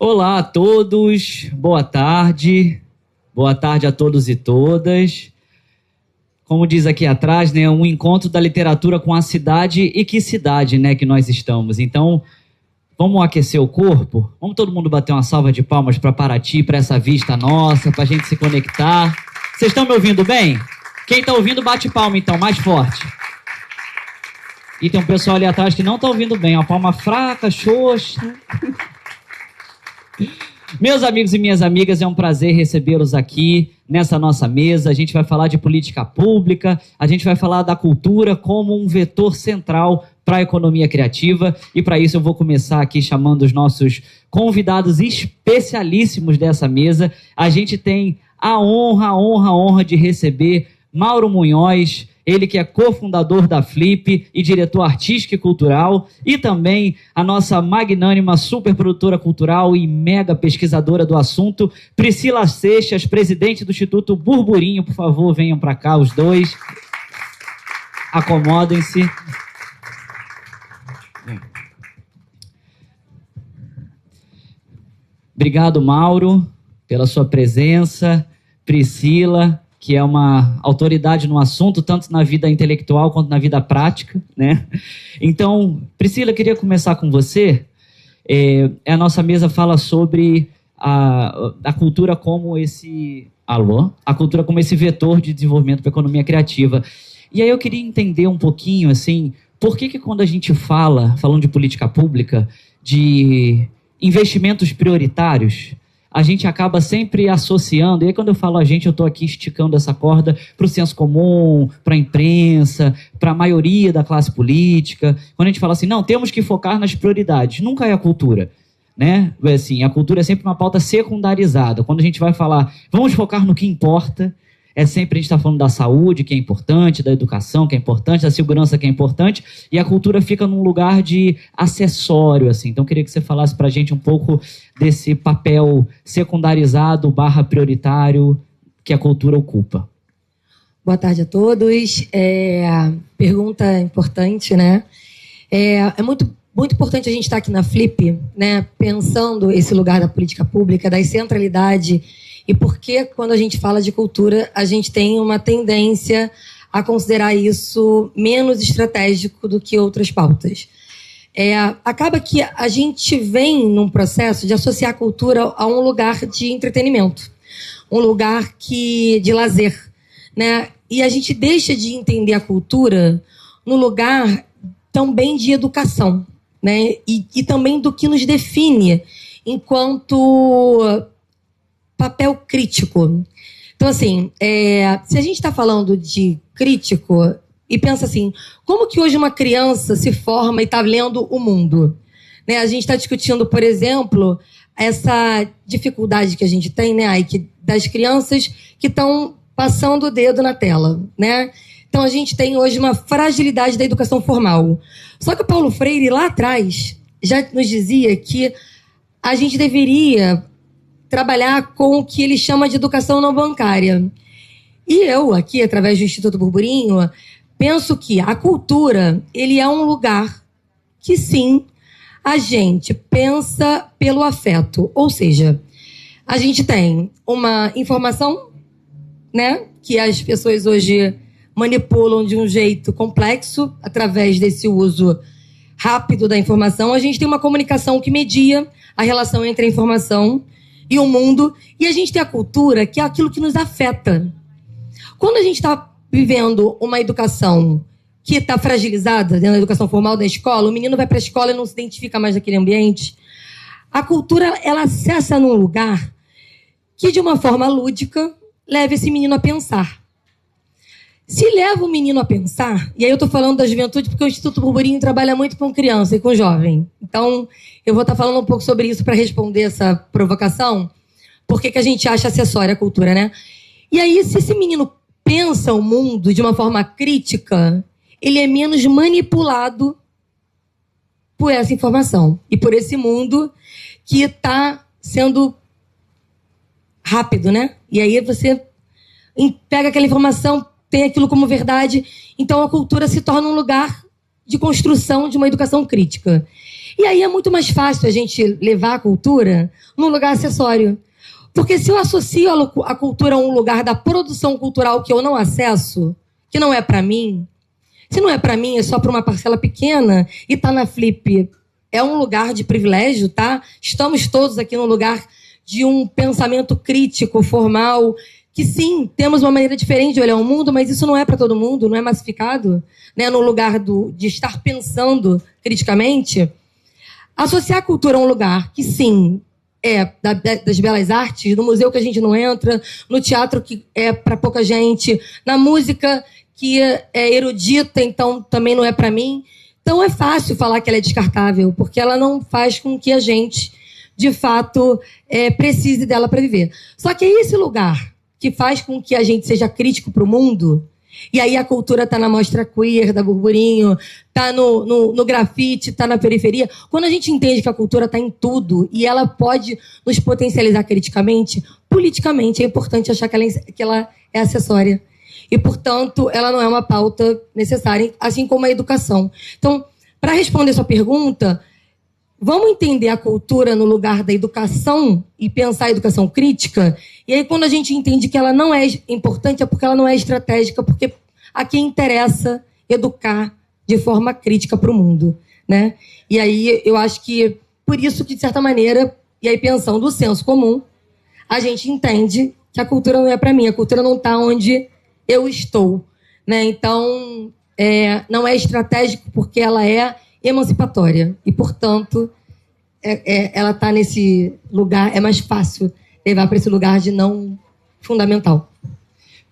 Olá a todos, boa tarde a todos e todas. Como diz aqui atrás, né, um encontro da literatura com a cidade, e que cidade, né, que nós estamos. Então, vamos aquecer o corpo? Vamos todo mundo bater uma salva de palmas para Paraty, para essa vista nossa, para a gente se conectar. Vocês estão me ouvindo bem? Quem está ouvindo, bate palma então, mais forte. E tem um pessoal ali atrás que não está ouvindo bem, uma palma fraca, xoxa. Meus amigos e minhas amigas, é um prazer recebê-los aqui nessa nossa mesa. A gente vai falar de política pública, a gente vai falar da cultura como um vetor central para a economia criativa, e para isso eu vou começar aqui chamando os nossos convidados especialíssimos dessa mesa. A gente tem a honra de receber Mauro Munhoz, ele que é cofundador da Flip e diretor artístico e cultural, e também a nossa magnânima superprodutora cultural e mega pesquisadora do assunto, Priscila Seixas, presidente do Instituto Burburinho. Por favor, venham para cá os dois. Acomodem-se. Obrigado, Mauro, pela sua presença. Priscila, que é uma autoridade no assunto, tanto na vida intelectual quanto na vida prática, né? Então, Priscila, eu queria começar com você. A nossa mesa fala sobre a cultura como esse... A cultura como esse vetor de desenvolvimento para a economia criativa. E aí eu queria entender um pouquinho, assim, por que quando a gente falando de política pública, de investimentos prioritários, a gente acaba sempre associando, e aí quando eu falo a gente, eu estou aqui esticando essa corda para o senso comum, para a imprensa, para a maioria da classe política. Quando a gente fala assim, não, temos que focar nas prioridades, nunca é a cultura, né? Assim, a cultura é sempre uma pauta secundarizada. Quando a gente vai falar, vamos focar no que importa, é sempre a gente está falando da saúde, que é importante, da educação, que é importante, da segurança, que é importante, e a cultura fica num lugar de acessório, assim. Então, eu queria que você falasse para a gente um pouco desse papel secundarizado / prioritário que a cultura ocupa. Boa tarde a todos. Pergunta importante, né? É muito importante a gente estar aqui na Flip, né, pensando esse lugar da política pública, da centralidade. E porque, quando a gente fala de cultura, a gente tem uma tendência a considerar isso menos estratégico do que outras pautas. Acaba que a gente vem num processo de associar a cultura a um lugar de entretenimento, um lugar de lazer, né? E a gente deixa de entender a cultura no lugar também de educação, né? E também do que nos define enquanto papel crítico. Então, assim, se a gente está falando de crítico e pensa assim, como que hoje uma criança se forma e está lendo o mundo? Né? A gente está discutindo, por exemplo, essa dificuldade que a gente tem, né, das crianças que estão passando o dedo na tela, né? Então, a gente tem hoje uma fragilidade da educação formal. Só que o Paulo Freire, lá atrás, já nos dizia que a gente deveria trabalhar com o que ele chama de educação não bancária. E eu, aqui, através do Instituto Burburinho, penso que a cultura, ele é um lugar que, sim, a gente pensa pelo afeto. Ou seja, a gente tem uma informação, né, que as pessoas hoje manipulam de um jeito complexo, através desse uso rápido da informação. A gente tem uma comunicação que media a relação entre a informação e o mundo, e a gente tem a cultura, que é aquilo que nos afeta. Quando a gente está vivendo uma educação que está fragilizada, dentro da educação formal da escola, o menino vai para a escola e não se identifica mais naquele ambiente, a cultura, ela acessa num lugar que, de uma forma lúdica, leva esse menino a pensar. Se leva o menino a pensar, e aí eu estou falando da juventude porque o Instituto Burburinho trabalha muito com criança e com jovem. Então, eu vou estar falando um pouco sobre isso para responder essa provocação. Por que a gente acha acessória a cultura, né? E aí, se esse menino pensa o mundo de uma forma crítica, ele é menos manipulado por essa informação e por esse mundo que está sendo rápido, né? E aí você pega aquela informação, tem aquilo como verdade. Então, a cultura se torna um lugar de construção de uma educação crítica. E aí é muito mais fácil a gente levar a cultura num lugar acessório. Porque se eu associo a cultura a um lugar da produção cultural que eu não acesso, que não é para mim, se não é para mim, é só para uma parcela pequena, e tá na Flip, é um lugar de privilégio, tá? Estamos todos aqui num lugar de um pensamento crítico, formal, que sim, temos uma maneira diferente de olhar o mundo, mas isso não é para todo mundo, não é massificado, né? No lugar de estar pensando criticamente. Associar a cultura a um lugar que sim, das belas artes, no museu que a gente não entra, no teatro que é para pouca gente, na música que é erudita, então também não é para mim. Então é fácil falar que ela é descartável, porque ela não faz com que a gente, de fato, precise dela para viver. Só que é esse lugar que faz com que a gente seja crítico para o mundo, e aí a cultura está na mostra queer, da Burburinho, está no grafite, está na periferia. Quando a gente entende que a cultura está em tudo e ela pode nos potencializar criticamente, politicamente é importante achar que ela é acessória. E, portanto, ela não é uma pauta necessária, assim como a educação. Então, para responder sua pergunta, vamos entender a cultura no lugar da educação e pensar a educação crítica. E aí, quando a gente entende que ela não é importante, é porque ela não é estratégica, porque a quem interessa educar de forma crítica para o mundo, né? E aí, eu acho que, por isso que, de certa maneira, e aí pensando o senso comum, a gente entende que a cultura não é para mim, a cultura não está onde eu estou, né? Então, não é estratégico porque ela é emancipatória e, portanto, ela está nesse lugar, é mais fácil levar para esse lugar de não fundamental.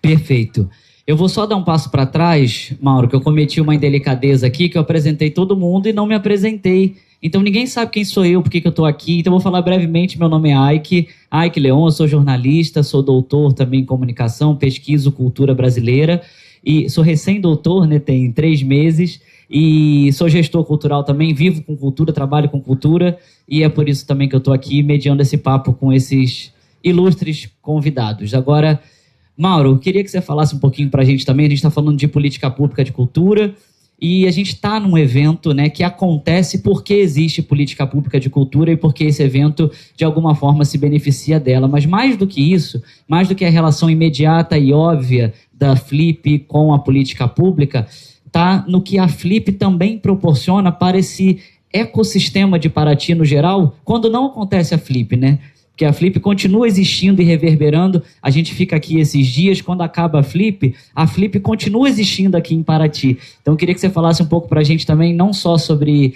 Perfeito. Eu vou só dar um passo para trás, Mauro, que eu cometi uma indelicadeza aqui, que eu apresentei todo mundo e não me apresentei. Então ninguém sabe quem sou eu, por que eu estou aqui. Então eu vou falar brevemente. Meu nome é Aike Leon, eu sou jornalista, sou doutor também em comunicação, pesquiso cultura brasileira e sou recém-doutor, né, tem 3 meses, e sou gestor cultural também, vivo com cultura, trabalho com cultura, e é por isso também que eu estou aqui mediando esse papo com esses ilustres convidados. Agora, Mauro, queria que você falasse um pouquinho para a gente também. A gente está falando de política pública de cultura e a gente está num evento, né, que acontece porque existe política pública de cultura e porque esse evento, de alguma forma, se beneficia dela. Mas mais do que isso, mais do que a relação imediata e óbvia da Flip com a política pública, está no que a Flip também proporciona para esse ecossistema de Paraty no geral, quando não acontece a Flip, né? Porque a Flip continua existindo e reverberando. A gente fica aqui esses dias, quando acaba a Flip continua existindo aqui em Paraty. Então eu queria que você falasse um pouco para a gente também, não só sobre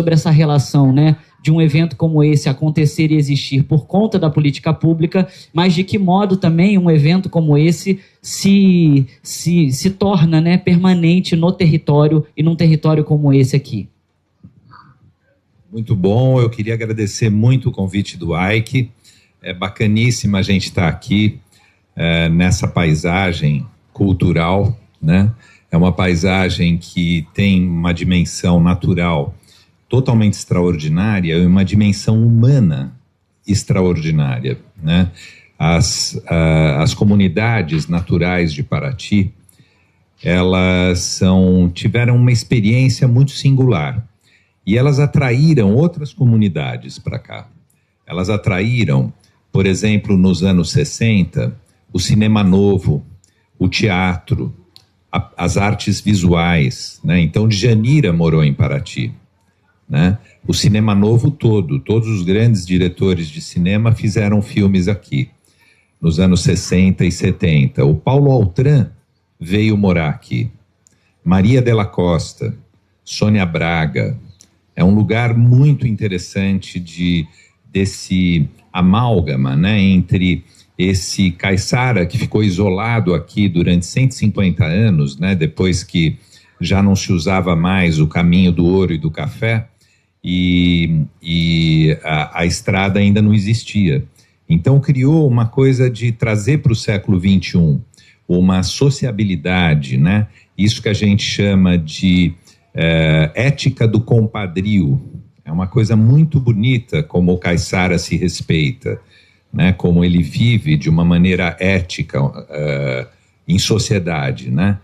essa relação, né, de um evento como esse acontecer e existir por conta da política pública, mas de que modo também um evento como esse se torna, né, permanente no território e num território como esse aqui. Muito bom, eu queria agradecer muito o convite do Aike. É bacaníssima a gente estar aqui nessa paisagem cultural, né? É uma paisagem que tem uma dimensão natural totalmente extraordinária e uma dimensão humana extraordinária, né? As comunidades naturais de Paraty, elas tiveram uma experiência muito singular e elas atraíram outras comunidades para cá. Elas atraíram, por exemplo, nos anos 60, o cinema novo, o teatro, as artes visuais, né? Então, Djanira morou em Paraty, né? O cinema novo todos os grandes diretores de cinema fizeram filmes aqui, nos anos 60 e 70. O Paulo Altran veio morar aqui. Maria Della Costa, Sônia Braga. É um lugar muito interessante desse amálgama, né, entre esse caiçara que ficou isolado aqui durante 150 anos, né, depois que já não se usava mais o caminho do ouro e do café, e a estrada ainda não existia. Então criou uma coisa de trazer para o século XXI uma sociabilidade, né, isso que a gente chama de ética do compadrio. É uma coisa muito bonita como o caiçara se respeita, né? Como ele vive de uma maneira ética em sociedade, né?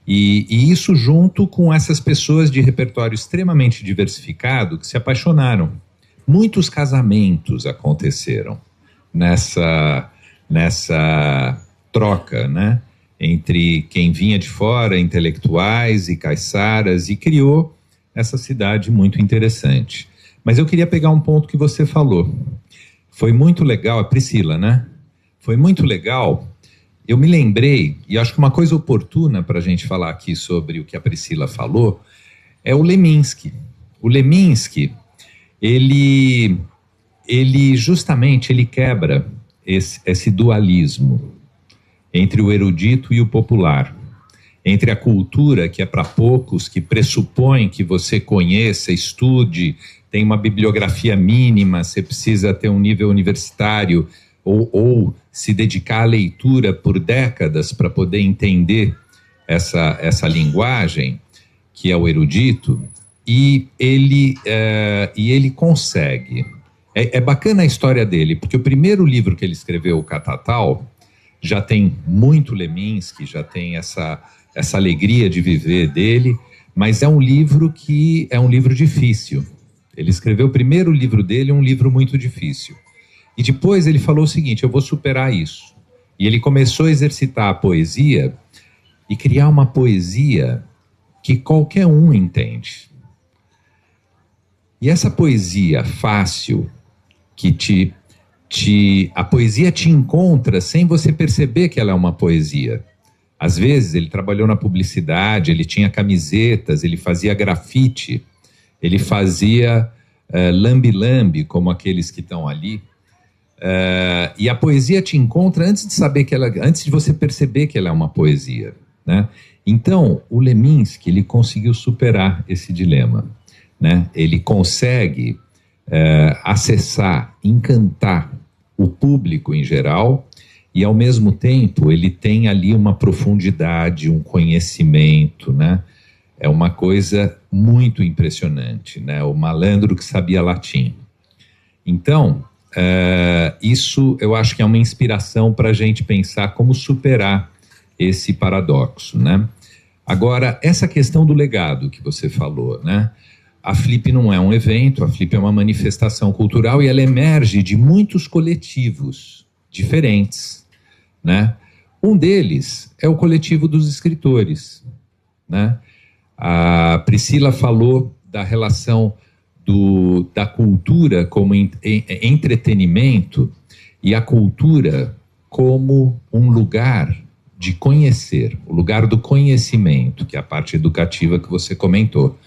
E isso junto com essas pessoas de repertório extremamente diversificado que se apaixonaram. Muitos casamentos aconteceram nessa troca, né, entre quem vinha de fora, intelectuais e caiçaras, e criou essa cidade muito interessante. Mas eu queria pegar um ponto que você falou. Foi muito legal, a Priscila, né? Foi muito legal. Eu me lembrei, e acho que uma coisa oportuna para a gente falar aqui sobre o que a Priscila falou, é o Leminski. O Leminski, ele justamente quebra esse dualismo entre o erudito e o popular, entre a cultura, que é para poucos, que pressupõe que você conheça, estude, tem uma bibliografia mínima, você precisa ter um nível universitário, ou se dedicar à leitura por décadas para poder entender essa linguagem, que é o erudito, e ele consegue. É bacana a história dele, porque o primeiro livro que ele escreveu, o Catatal, já tem muito Leminski, já tem essa alegria de viver dele, mas é um livro que é um livro difícil. Ele escreveu o primeiro livro dele, um livro muito difícil. E depois ele falou o seguinte: eu vou superar isso. E ele começou a exercitar a poesia e criar uma poesia que qualquer um entende. E essa poesia fácil, que a poesia te encontra sem você perceber que ela é uma poesia. Às vezes ele trabalhou na publicidade, ele tinha camisetas, ele fazia grafite, ele fazia lambe-lambe, como aqueles que estão ali. E a poesia te encontra antes de você perceber que ela é uma poesia, né? Então, o Leminski, ele conseguiu superar esse dilema, né? Ele consegue acessar, encantar o público em geral, e ao mesmo tempo ele tem ali uma profundidade, um conhecimento, né? É uma coisa muito impressionante, né? O malandro que sabia latim. Então, isso eu acho que é uma inspiração para a gente pensar como superar esse paradoxo, né? Agora, essa questão do legado que você falou, né? A Flip não é um evento, a Flip é uma manifestação cultural e ela emerge de muitos coletivos diferentes, né? Um deles é o coletivo dos escritores, né? A Priscila falou da relação da cultura como entretenimento e a cultura como um lugar de conhecer, o lugar do conhecimento, que é a parte educativa que você comentou.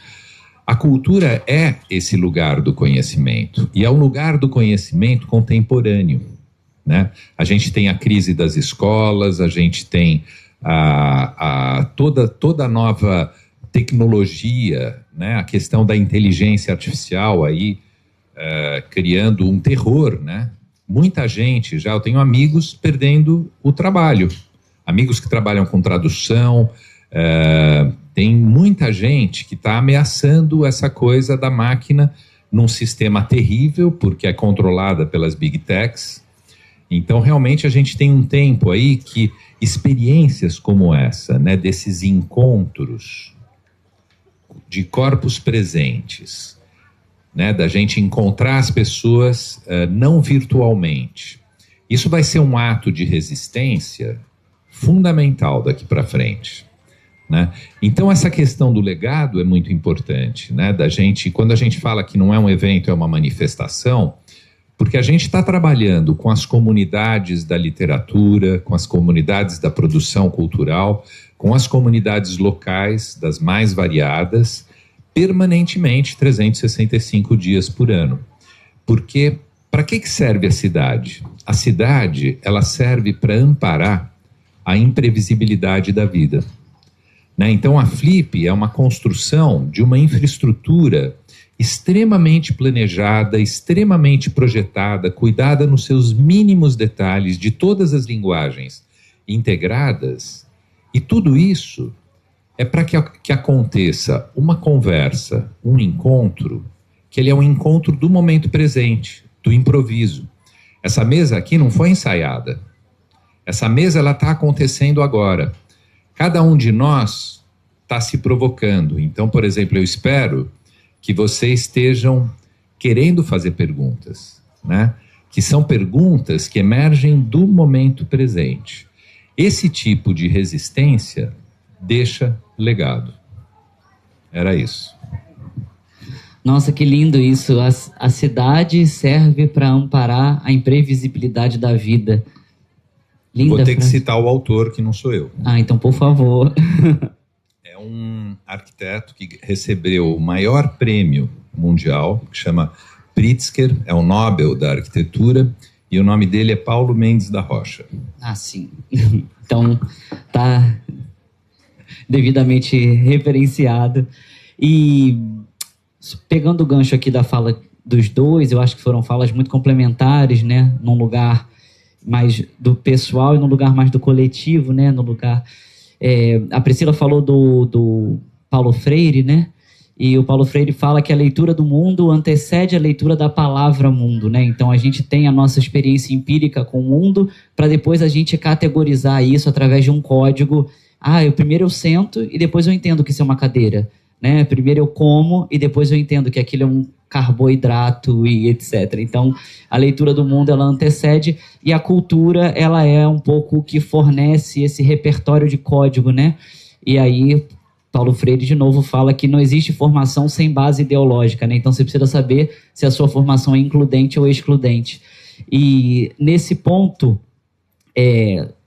A cultura é esse lugar do conhecimento, e é um lugar do conhecimento contemporâneo, né? A gente tem a crise das escolas, a gente tem toda a nova tecnologia, né? A questão da inteligência artificial aí, criando um terror, né? Muita gente, eu tenho amigos perdendo o trabalho, amigos que trabalham com tradução, tem muita gente que está ameaçando essa coisa da máquina num sistema terrível, porque é controlada pelas Big Techs. Então, realmente, a gente tem um tempo aí que experiências como essa, né, desses encontros de corpos presentes, né, da gente encontrar as pessoas não virtualmente. Isso vai ser um ato de resistência fundamental daqui para frente, né? Então essa questão do legado é muito importante, né? Quando a gente fala que não é um evento, é uma manifestação, porque a gente está trabalhando com as comunidades da literatura, com as comunidades da produção cultural, com as comunidades locais, das mais variadas, permanentemente, 365 dias por ano. Porque, para que serve a cidade? A cidade, ela serve para amparar a imprevisibilidade da vida, né? Então a Flip é uma construção de uma infraestrutura extremamente planejada, extremamente projetada, cuidada nos seus mínimos detalhes, de todas as linguagens integradas, e tudo isso é para que aconteça uma conversa, um encontro, que ele é um encontro do momento presente, do improviso. Essa mesa aqui não foi ensaiada. Essa mesa ela está acontecendo agora. Cada um de nós está se provocando. Então, por exemplo, eu espero que vocês estejam querendo fazer perguntas, né? Que são perguntas que emergem do momento presente. Esse tipo de resistência deixa legado. Era isso. Nossa, que lindo isso. A cidade serve para amparar a imprevisibilidade da vida. Linda Vou ter que frase. citar o autor, que não sou eu. Então, por favor. É um arquiteto que recebeu o maior prêmio mundial, que chama Pritzker, é o Nobel da Arquitetura, e o nome dele é Paulo Mendes da Rocha. Sim. Então, tá devidamente referenciado. E pegando o gancho aqui da fala dos dois, eu acho que foram falas muito complementares, né? Num lugar mais do pessoal e num lugar mais do coletivo, né? No lugar... a Priscila falou do Paulo Freire, né? E o Paulo Freire fala que a leitura do mundo antecede a leitura da palavra mundo, né? Então a gente tem a nossa experiência empírica com o mundo para depois a gente categorizar isso através de um código. Primeiro eu sento e depois eu entendo que isso é uma cadeira, né? Primeiro eu como e depois eu entendo que aquilo é um carboidrato e etc. Então a leitura do mundo ela antecede e a cultura ela é um pouco o que fornece esse repertório de código, né? E aí Paulo Freire, de novo, fala que não existe formação sem base ideológica, né? Então, você precisa saber se a sua formação é includente ou excludente. E, nesse ponto,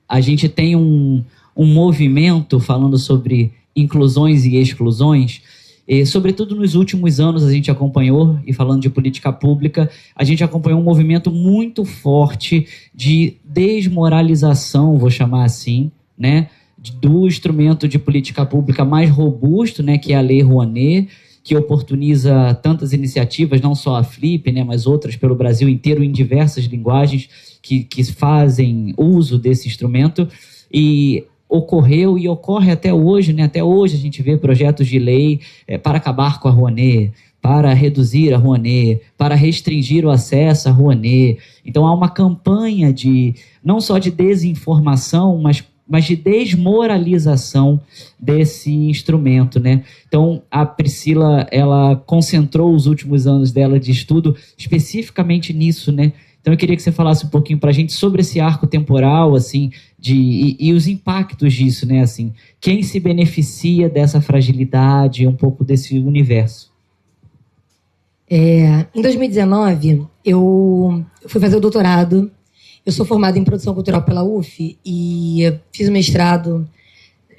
a gente tem um movimento falando sobre inclusões e exclusões. Sobretudo nos últimos anos, a gente acompanhou, e falando de política pública, a gente acompanhou um movimento muito forte de desmoralização, vou chamar assim, né? Do instrumento de política pública mais robusto, né, que é a Lei Rouanet, que oportuniza tantas iniciativas, não só a Flip, né, mas outras pelo Brasil inteiro, em diversas linguagens que fazem uso desse instrumento. E ocorreu e ocorre até hoje, né? Até hoje a gente vê projetos de lei para acabar com a Rouanet, para reduzir a Rouanet, para restringir o acesso à Rouanet. Então há uma campanha não só de desinformação, mas de desmoralização desse instrumento, né? Então, a Priscila, ela concentrou os últimos anos dela de estudo especificamente nisso, né? Então, eu queria que você falasse um pouquinho para a gente sobre esse arco temporal, assim, e os impactos disso, né? Assim, quem se beneficia dessa fragilidade, um pouco desse universo? Em 2019, eu fui fazer o doutorado. Eu sou formada em produção cultural pela UF e fiz o mestrado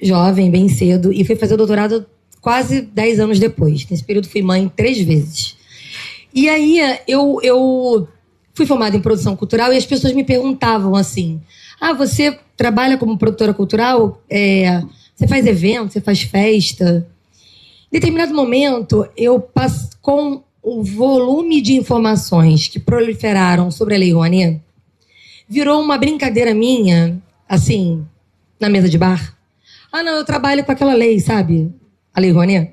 jovem, bem cedo, e fui fazer o doutorado quase 10 anos depois. Nesse período fui mãe 3 vezes. E aí eu fui formada em produção cultural e as pessoas me perguntavam assim: você trabalha como produtora cultural? Você faz evento, você faz festa? Em determinado momento, com o volume de informações que proliferaram sobre a Lei Rouanet, virou uma brincadeira minha, assim, na mesa de bar. Não, eu trabalho com aquela lei, sabe? A Lei Rouanet.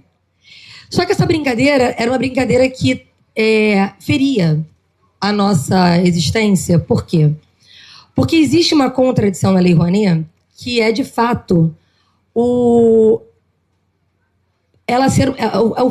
Só que essa brincadeira era uma brincadeira que feria a nossa existência. Por quê? Porque existe uma contradição na Lei Rouanet que é, de fato, o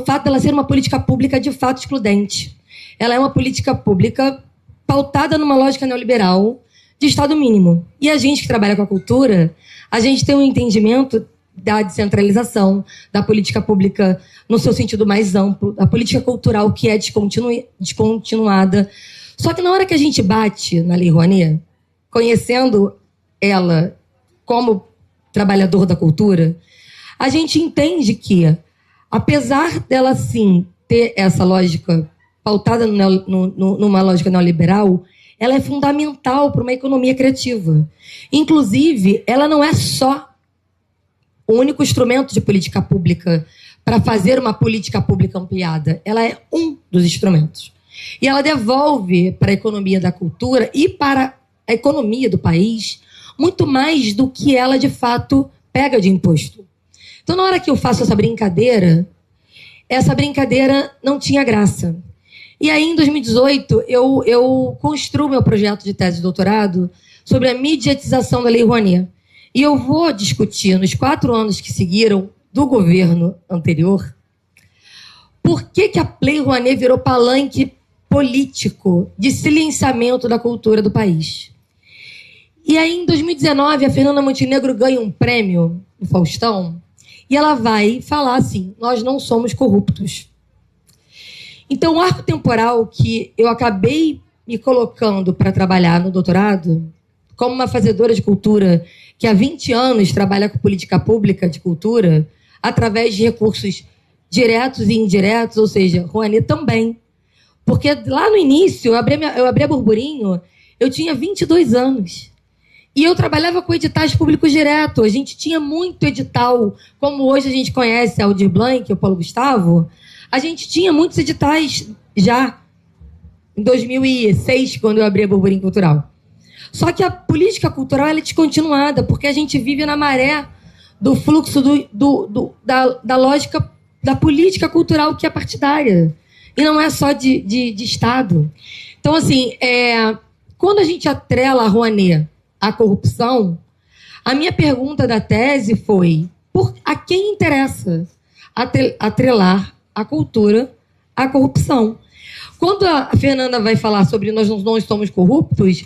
fato dela ser uma política pública de fato excludente. Ela é uma política pública pautada numa lógica neoliberal de Estado mínimo. E a gente que trabalha com a cultura, a gente tem um entendimento da descentralização, da política pública no seu sentido mais amplo, da política cultural que é descontinuada. Só que na hora que a gente bate na Lei Rouanet, conhecendo ela como trabalhador da cultura, a gente entende que, apesar dela, sim, ter essa lógica pautada numa lógica neoliberal, ela é fundamental para uma economia criativa. Inclusive, ela não é só o único instrumento de política pública para fazer uma política pública ampliada. Ela é um dos instrumentos. E ela devolve para a economia da cultura e para a economia do país muito mais do que ela, de fato, pega de imposto. Então, na hora que eu faço essa brincadeira não tinha graça. E aí, em 2018, eu construo meu projeto de tese de doutorado sobre a mediatização da Lei Rouanet. E eu vou discutir, nos 4 anos que seguiram, do governo anterior, por que a Lei Rouanet virou palanque político de silenciamento da cultura do país? E aí, em 2019, a Fernanda Montenegro ganha um prêmio no Faustão e ela vai falar assim: nós não somos corruptos. Então, o arco temporal que eu acabei me colocando para trabalhar no doutorado, como uma fazedora de cultura que há 20 anos trabalha com política pública de cultura, através de recursos diretos e indiretos, ou seja, Rouanet também. Porque lá no início, eu abri a Burburinho, eu tinha 22 anos. E eu trabalhava com editais públicos direto. A gente tinha muito edital, como hoje a gente conhece a Aldir Blanc, o Paulo Gustavo. A gente tinha muitos editais já em 2006, quando eu abri a Burburinho Cultural. Só que a política cultural ela é descontinuada, porque a gente vive na maré do fluxo da lógica da política cultural que é partidária. E não é só de Estado. Então, assim, quando a gente atrela a Rouanet à corrupção, a minha pergunta da tese foi: a quem interessa atrelar a cultura à corrupção? Quando a Fernanda vai falar sobre nós não somos corruptos,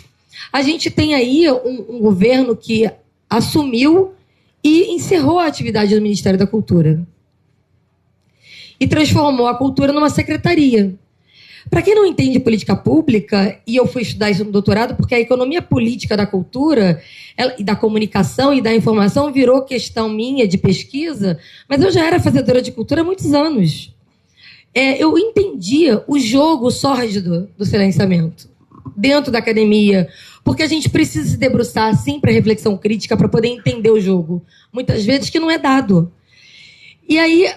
a gente tem aí um governo que assumiu e encerrou a atividade do Ministério da Cultura e transformou a cultura numa secretaria. Para quem não entende política pública, e eu fui estudar isso no doutorado, porque a economia política da cultura, e da comunicação e da informação virou questão minha de pesquisa, mas eu já era fazedora de cultura há muitos anos. Eu entendia o jogo sórdido do silenciamento dentro da academia, porque a gente precisa se debruçar, assim, para reflexão crítica, para poder entender o jogo. Muitas vezes que não é dado. E aí,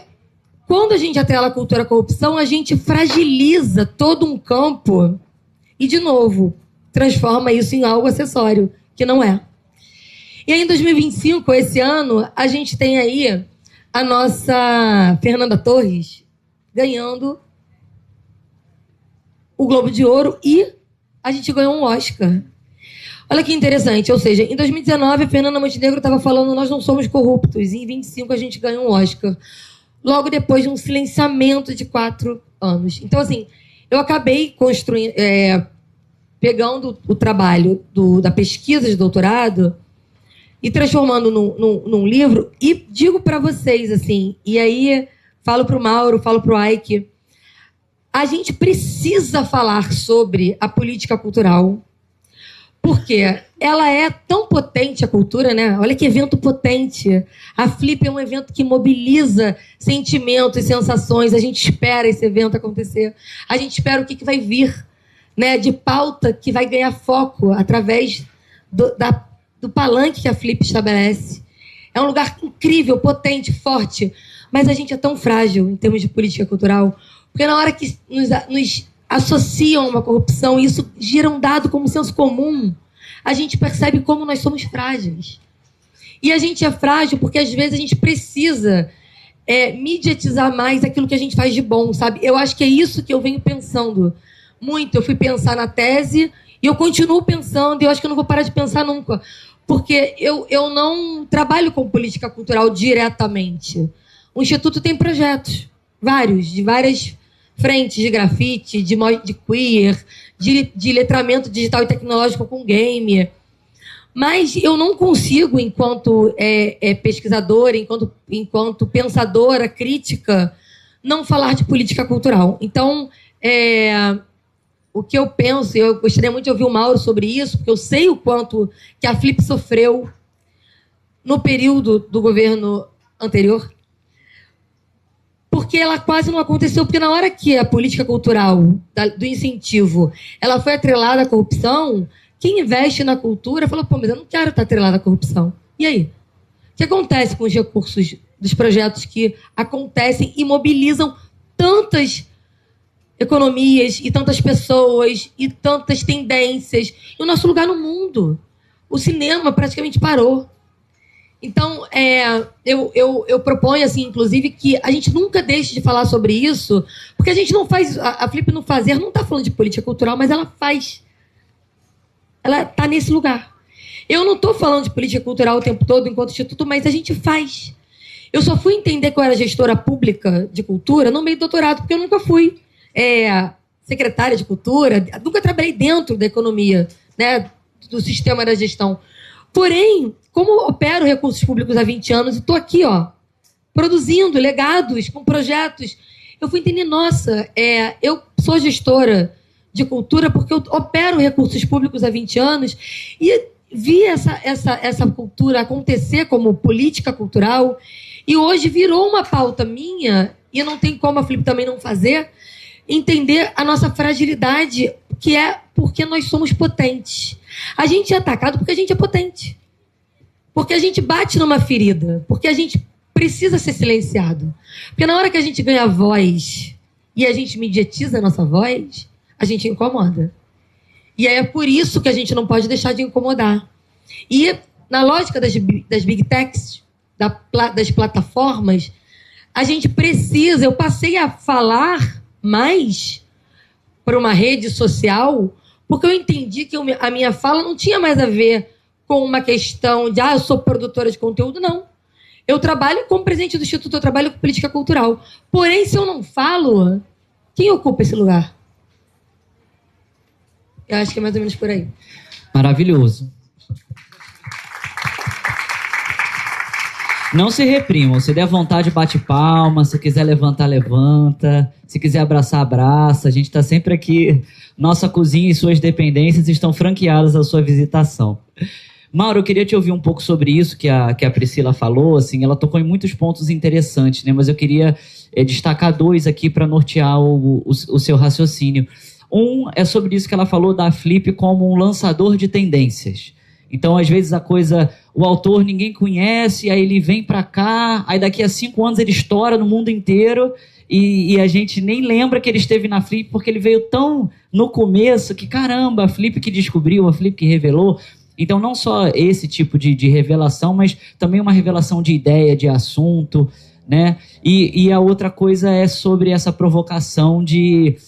quando a gente atrela a cultura à corrupção, a gente fragiliza todo um campo e, de novo, transforma isso em algo acessório, que não é. E aí, em 2025, esse ano, a gente tem aí a nossa Fernanda Torres ganhando o Globo de Ouro e a gente ganhou um Oscar. Olha que interessante, ou seja, em 2019 a Fernanda Montenegro estava falando nós não somos corruptos, e em 25 a gente ganhou um Oscar. Logo depois de um silenciamento de 4 anos. Então, assim, eu acabei construindo, pegando o trabalho da pesquisa de doutorado e transformando num livro, e digo para vocês, assim, e aí falo para o Mauro, falo para o Ike, a gente precisa falar sobre a política cultural, porque ela é tão potente, a cultura, né? Olha que evento potente. A Flip é um evento que mobiliza sentimentos e sensações. A gente espera esse evento acontecer. A gente espera o que vai vir, né, de pauta que vai ganhar foco através do palanque que a Flip estabelece. É um lugar incrível, potente, forte. Mas a gente é tão frágil em termos de política cultural, porque na hora que nos associam a uma corrupção, e isso gira um dado como senso comum, a gente percebe como nós somos frágeis. E a gente é frágil porque, às vezes, a gente precisa mediatizar mais aquilo que a gente faz de bom, sabe? Eu acho que é isso que eu venho pensando muito. Eu fui pensar na tese e eu continuo pensando, e eu acho que eu não vou parar de pensar nunca, porque eu não trabalho com política cultural diretamente. O Instituto tem projetos, de várias frentes, de grafite, de queer, de letramento digital e tecnológico com game. Mas eu não consigo, enquanto pesquisadora, enquanto pensadora crítica, não falar de política cultural. Então, o que eu penso, eu gostaria muito de ouvir o Mauro sobre isso, porque eu sei o quanto que a Flip sofreu no período do governo anterior, porque ela quase não aconteceu, porque na hora que a política cultural do incentivo ela foi atrelada à corrupção, quem investe na cultura falou, mas eu não quero estar atrelada à corrupção. E aí? O que acontece com os recursos dos projetos que acontecem e mobilizam tantas economias e tantas pessoas e tantas tendências? E o nosso lugar no mundo. O cinema praticamente parou. Então, eu proponho, assim, inclusive, que a gente nunca deixe de falar sobre isso, porque a gente não faz... A Flip no Fazer não está falando de política cultural, mas ela faz. Ela está nesse lugar. Eu não estou falando de política cultural o tempo todo enquanto instituto, mas a gente faz. Eu só fui entender que eu era gestora pública de cultura no meio do doutorado, porque eu nunca fui secretária de cultura, nunca trabalhei dentro da economia, né, do sistema da gestão. Porém, como opero recursos públicos há 20 anos e estou aqui, produzindo legados com projetos, eu fui entender, nossa, eu sou gestora de cultura porque eu opero recursos públicos há 20 anos e vi essa cultura acontecer como política cultural e hoje virou uma pauta minha, e não tem como a Flip também não fazer, entender a nossa fragilidade, que é porque nós somos potentes. A gente é atacado porque a gente é potente. Porque a gente bate numa ferida. Porque a gente precisa ser silenciado. Porque na hora que a gente ganha voz e a gente mediatiza a nossa voz, a gente incomoda. E é por isso que a gente não pode deixar de incomodar. E na lógica das big techs, das plataformas, a gente precisa... Eu passei a falar mais para uma rede social porque eu entendi que a minha fala não tinha mais a ver com uma questão de eu sou produtora de conteúdo, não. Eu trabalho como presidente do Instituto, eu trabalho com política cultural. Porém, se eu não falo, quem ocupa esse lugar? Eu acho que é mais ou menos por aí. Maravilhoso. Não se reprimam. Se der vontade, bate palma. Se quiser levantar, levanta. Se quiser abraçar, abraça. A gente está sempre aqui. Nossa cozinha e suas dependências estão franqueadas à sua visitação. Mauro, eu queria te ouvir um pouco sobre isso que a Priscila falou. Assim, ela tocou em muitos pontos interessantes, né? Mas eu queria destacar 2 aqui para nortear o seu raciocínio. Um é sobre isso que ela falou da Flip como um lançador de tendências. Então, às vezes, o autor ninguém conhece, aí ele vem para cá, aí daqui a 5 anos ele estoura no mundo inteiro e a gente nem lembra que ele esteve na Flip porque ele veio tão no começo que, caramba, a Flip que descobriu, a Flip que revelou. Então, não só esse tipo de revelação, mas também uma revelação de ideia, de assunto, né? E a outra coisa é sobre essa provocação que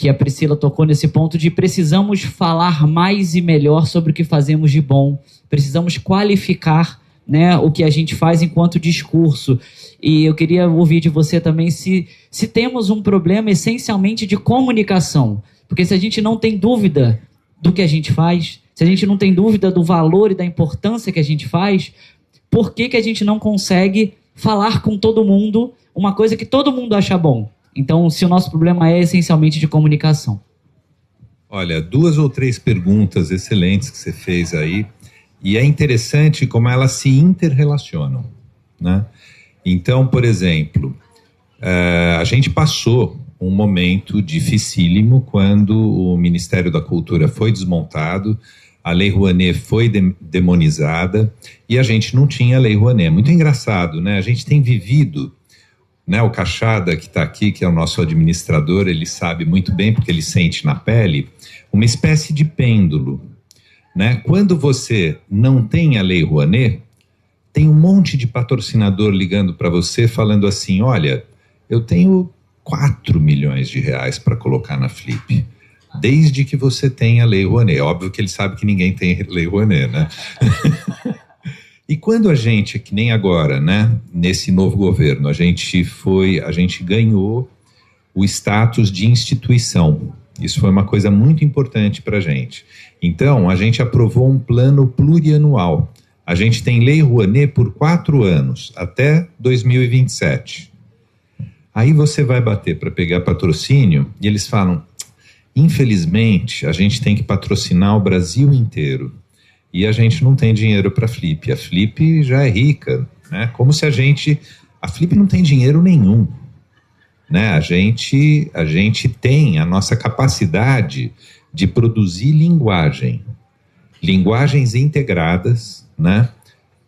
a Priscila tocou nesse ponto de precisamos falar mais e melhor sobre o que fazemos de bom, precisamos qualificar, né, o que a gente faz enquanto discurso. E eu queria ouvir de você também se temos um problema essencialmente de comunicação, porque se a gente não tem dúvida do que a gente faz, se a gente não tem dúvida do valor e da importância que a gente faz, por que a gente não consegue falar com todo mundo uma coisa que todo mundo acha bom? Então, se o nosso problema é essencialmente de comunicação. Olha, 2 ou 3 perguntas excelentes que você fez aí, e é interessante como elas se interrelacionam, né? Então, por exemplo, a gente passou um momento dificílimo quando o Ministério da Cultura foi desmontado, a Lei Rouanet foi demonizada e a gente não tinha Lei Rouanet. Muito engraçado, né? A gente tem vivido... Né, o Cachada, que está aqui, que é o nosso administrador, ele sabe muito bem, porque ele sente na pele, uma espécie de pêndulo. Né? Quando você não tem a Lei Rouanet, tem um monte de patrocinador ligando para você, falando assim, olha, eu tenho 4 milhões de reais para colocar na Flip, desde que você tenha a Lei Rouanet. Óbvio que ele sabe que ninguém tem Lei Rouanet, né? E quando a gente, que nem agora, né, nesse novo governo, a gente ganhou o status de instituição. Isso foi uma coisa muito importante para a gente. Então, a gente aprovou um plano plurianual. A gente tem Lei Rouanet por 4 anos, até 2027. Aí você vai bater para pegar patrocínio e eles falam, infelizmente, a gente tem que patrocinar o Brasil inteiro. E a gente não tem dinheiro para a Flip. A Flip já é rica, né? Como se a Flip não tem dinheiro nenhum, né? A gente tem a nossa capacidade de produzir linguagens integradas, né?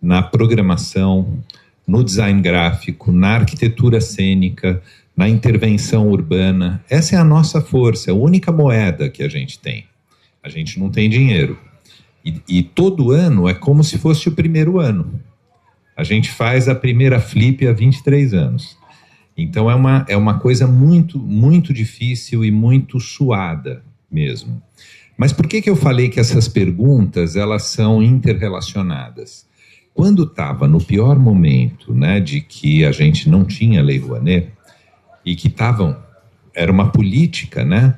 Na programação, no design gráfico, na arquitetura cênica, na intervenção urbana. Essa é a nossa força, é a única moeda que a gente tem. A gente não tem dinheiro. E todo ano é como se fosse o primeiro ano. A gente faz a primeira Flip há 23 anos. Então é uma coisa muito, muito difícil e muito suada mesmo. Mas por que eu falei que essas perguntas elas são interrelacionadas? quando estava no pior momento, né, de que a gente não tinha Lei Rouanet, e que era uma política, né,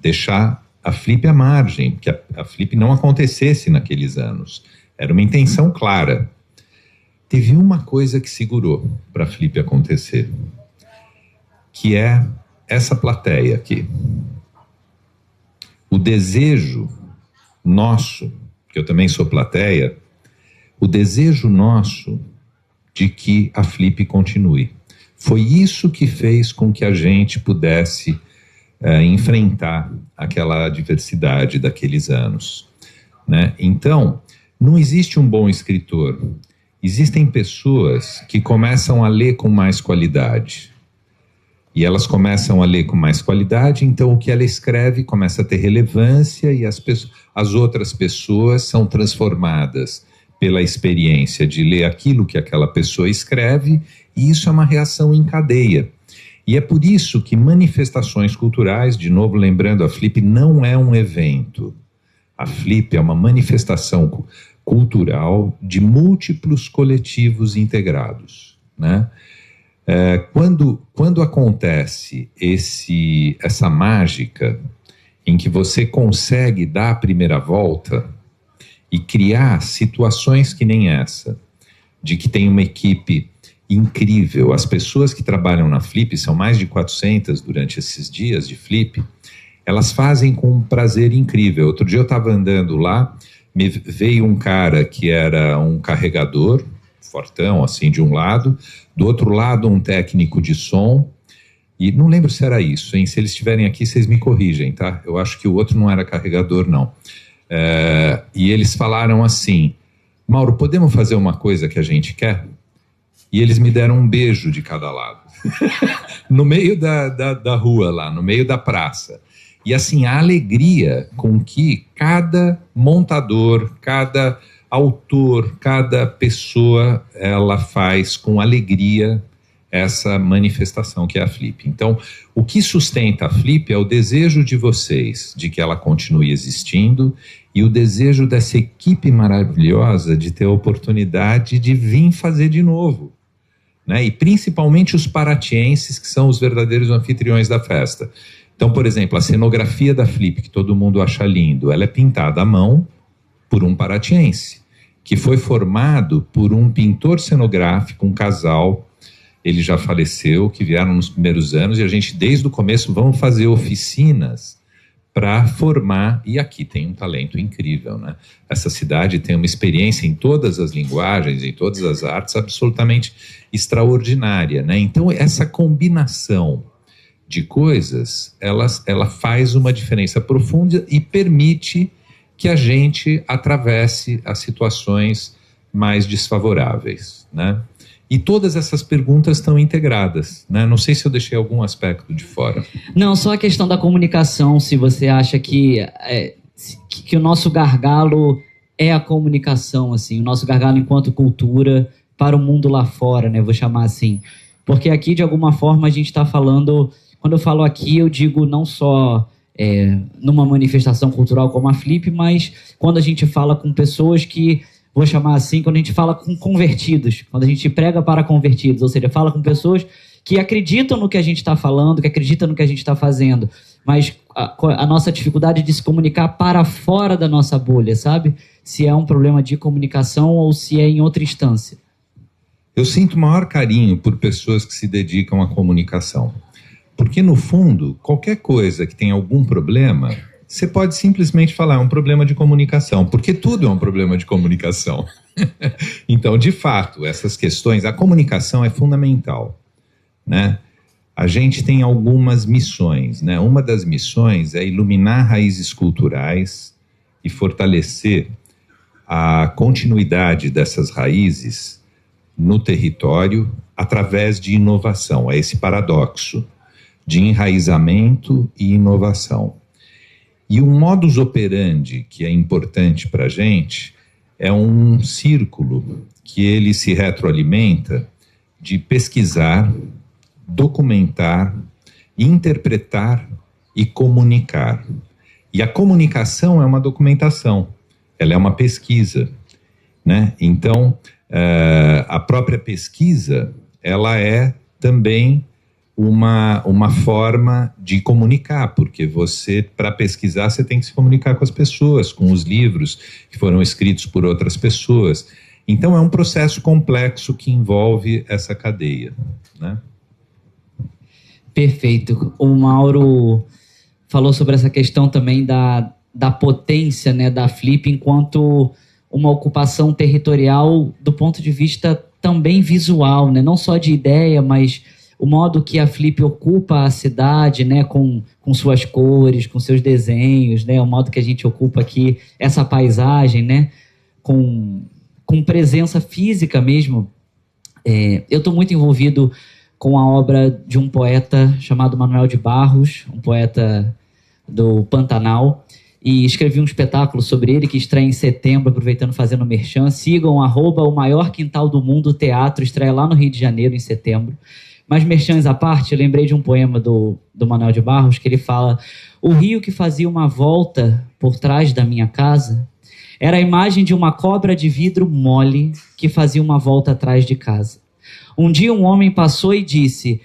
deixar a Flip à margem, que a Flip não acontecesse naqueles anos. Era uma intenção clara. Teve uma coisa que segurou para a Flip acontecer, que é essa plateia aqui. O desejo nosso, que eu também sou plateia, o desejo nosso de que a Flip continue. Foi isso que fez com que a gente pudesse enfrentar aquela adversidade daqueles anos, né? Então, não existe um bom escritor. Existem pessoas que começam a ler com mais qualidade. E elas começam a ler com mais qualidade, então o que ela escreve começa a ter relevância e as outras pessoas são transformadas pela experiência de ler aquilo que aquela pessoa escreve, e isso é uma reação em cadeia. E é por isso que manifestações culturais, de novo lembrando, a Flip não é um evento. A Flip é uma manifestação cultural de múltiplos coletivos integrados, né? Quando acontece essa mágica em que você consegue dar a primeira volta e criar situações que nem essa, de que tem uma equipe incrível, as pessoas que trabalham na Flip, são mais de 400 durante esses dias de Flip, elas fazem com um prazer incrível. Outro dia eu estava andando lá, me veio um cara que era um carregador, fortão, assim, de um lado, do outro lado um técnico de som, e não lembro se era isso, hein? Se eles estiverem aqui, vocês me corrigem, tá? Eu acho que o outro não era carregador, não. E eles falaram assim: Mauro, podemos fazer uma coisa que a gente quer? E eles me deram um beijo de cada lado, no meio da rua lá, no meio da praça. E assim, a alegria com que cada montador, cada autor, cada pessoa, ela faz com alegria essa manifestação que é a Flip. Então, o que sustenta a Flip é o desejo de vocês de que ela continue existindo e o desejo dessa equipe maravilhosa de ter a oportunidade de vir fazer de novo, né? E principalmente os paratienses, que são os verdadeiros anfitriões da festa. Então, por exemplo, a cenografia da Flip, que todo mundo acha lindo, ela é pintada à mão por um paratiense, que foi formado por um pintor cenográfico, um casal, ele já faleceu, que vieram nos primeiros anos, e a gente, desde o começo, vamos fazer oficinas para formar, e aqui tem um talento incrível, né? Essa cidade tem uma experiência em todas as linguagens, em todas as artes, absolutamente extraordinária, né? Então, essa combinação de coisas, ela faz uma diferença profunda e permite que a gente atravesse as situações mais desfavoráveis, né? E todas essas perguntas estão integradas, né? Não sei se eu deixei algum aspecto de fora. Não, só a questão da comunicação, se você acha que o nosso gargalo é a comunicação, assim, o nosso gargalo enquanto cultura para o mundo lá fora, né? Vou chamar assim. Porque aqui, de alguma forma, a gente está falando... Quando eu falo aqui, eu digo não só numa manifestação cultural como a Flip, mas quando a gente fala com pessoas que... Vou chamar assim, quando a gente fala com convertidos, quando a gente prega para convertidos, ou seja, fala com pessoas que acreditam no que a gente está falando, que acreditam no que a gente está fazendo, mas a nossa dificuldade de se comunicar para fora da nossa bolha, sabe? Se é um problema de comunicação ou se é em outra instância. Eu sinto o maior carinho por pessoas que se dedicam à comunicação, porque no fundo, qualquer coisa que tenha algum problema... Você pode simplesmente falar, é um problema de comunicação, porque tudo é um problema de comunicação. Então, de fato, essas questões, a comunicação é fundamental, né? A gente tem algumas missões, né? Uma das missões é iluminar raízes culturais e fortalecer a continuidade dessas raízes no território através de inovação. É esse paradoxo de enraizamento e inovação. E o modus operandi que é importante para a gente é um círculo que ele se retroalimenta de pesquisar, documentar, interpretar e comunicar. E a comunicação é uma documentação, ela é uma pesquisa. né? Então, a própria pesquisa, ela é também uma forma de comunicar, porque você, para pesquisar, você tem que se comunicar com as pessoas, com os livros que foram escritos por outras pessoas. Então, é um processo complexo que envolve essa cadeia, né? Perfeito. O Mauro falou sobre essa questão também da potência, né, da Flip enquanto uma ocupação territorial do ponto de vista também visual, né? Não só de ideia, mas o modo que a Flip ocupa a cidade, né, com suas cores, com seus desenhos, né, o modo que a gente ocupa aqui essa paisagem, né, com presença física mesmo. Eu estou muito envolvido com a obra de um poeta chamado Manuel de Barros, um poeta do Pantanal, e escrevi um espetáculo sobre ele que estreia em setembro, aproveitando fazendo merchan. Sigam @o maior quintal do mundo, teatro, estreia lá no Rio de Janeiro em setembro. Mas merchans à parte, eu lembrei de um poema do Manuel de Barros, que ele fala: o rio que fazia uma volta por trás da minha casa era a imagem de uma cobra de vidro mole que fazia uma volta atrás de casa. Um dia um homem passou e disse: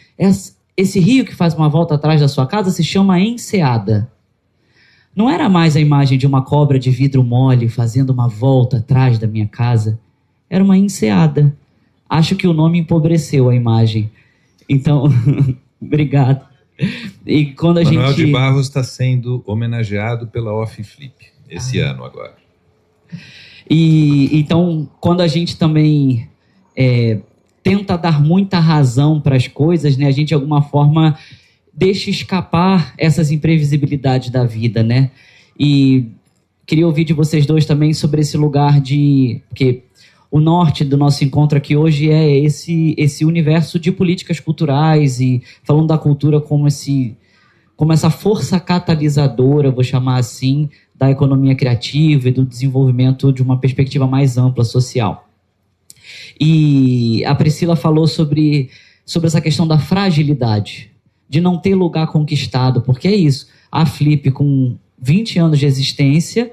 esse rio que faz uma volta atrás da sua casa se chama Enseada. Não era mais a imagem de uma cobra de vidro mole fazendo uma volta atrás da minha casa. Era uma enseada. Acho que o nome empobreceu a imagem. Então, obrigado. E quando Manuel de Barros está sendo homenageado pela Off Flip esse ano agora. E então, quando a gente também tenta dar muita razão para as coisas, né, a gente de alguma forma deixa escapar essas imprevisibilidades da vida, né? E queria ouvir de vocês dois também sobre esse lugar porque o norte do nosso encontro aqui hoje é esse universo de políticas culturais e falando da cultura como essa força catalisadora, vou chamar assim, da economia criativa e do desenvolvimento de uma perspectiva mais ampla social. E a Priscila falou sobre essa questão da fragilidade, de não ter lugar conquistado, porque é isso. A Flip, com 20 anos de existência,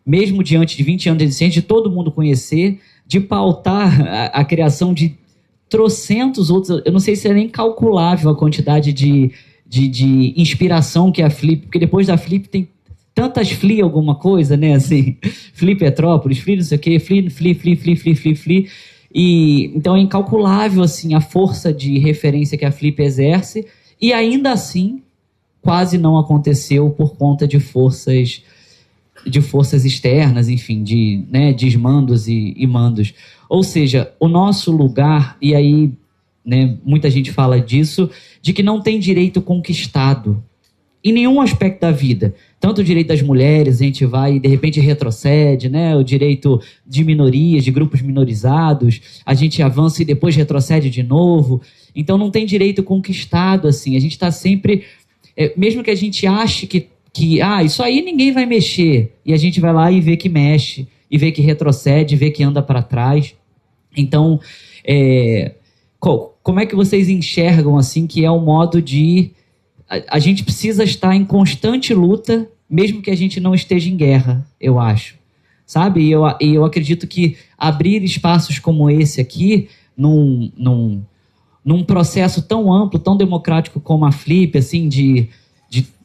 mesmo diante de 20 anos de existência, de todo mundo conhecer, de pautar a criação de trocentos outros, eu não sei se é nem calculável a quantidade de inspiração que a Flip, porque depois da Flip tem tantas Fli alguma coisa, né, assim, Fli Petrópolis, Fli não sei o quê, Fli, e então é incalculável, assim, a força de referência que a Flip exerce, e ainda assim quase não aconteceu por conta de forças externas, enfim, de desmandos e mandos. Ou seja, o nosso lugar, e aí, né, muita gente fala disso, de que não tem direito conquistado em nenhum aspecto da vida. Tanto o direito das mulheres, a gente vai e de repente retrocede, né? O direito de minorias, de grupos minorizados, a gente avança e depois retrocede de novo. Então não tem direito conquistado, assim. A gente está sempre, mesmo que a gente ache que isso aí ninguém vai mexer, e a gente vai lá e vê que mexe, e vê que retrocede, vê que anda para trás. Então, como é que vocês enxergam, assim, que é o modo de... A gente precisa estar em constante luta, mesmo que a gente não esteja em guerra, eu acho. Sabe? E eu acredito que abrir espaços como esse aqui, num processo tão amplo, tão democrático como a Flip, assim, de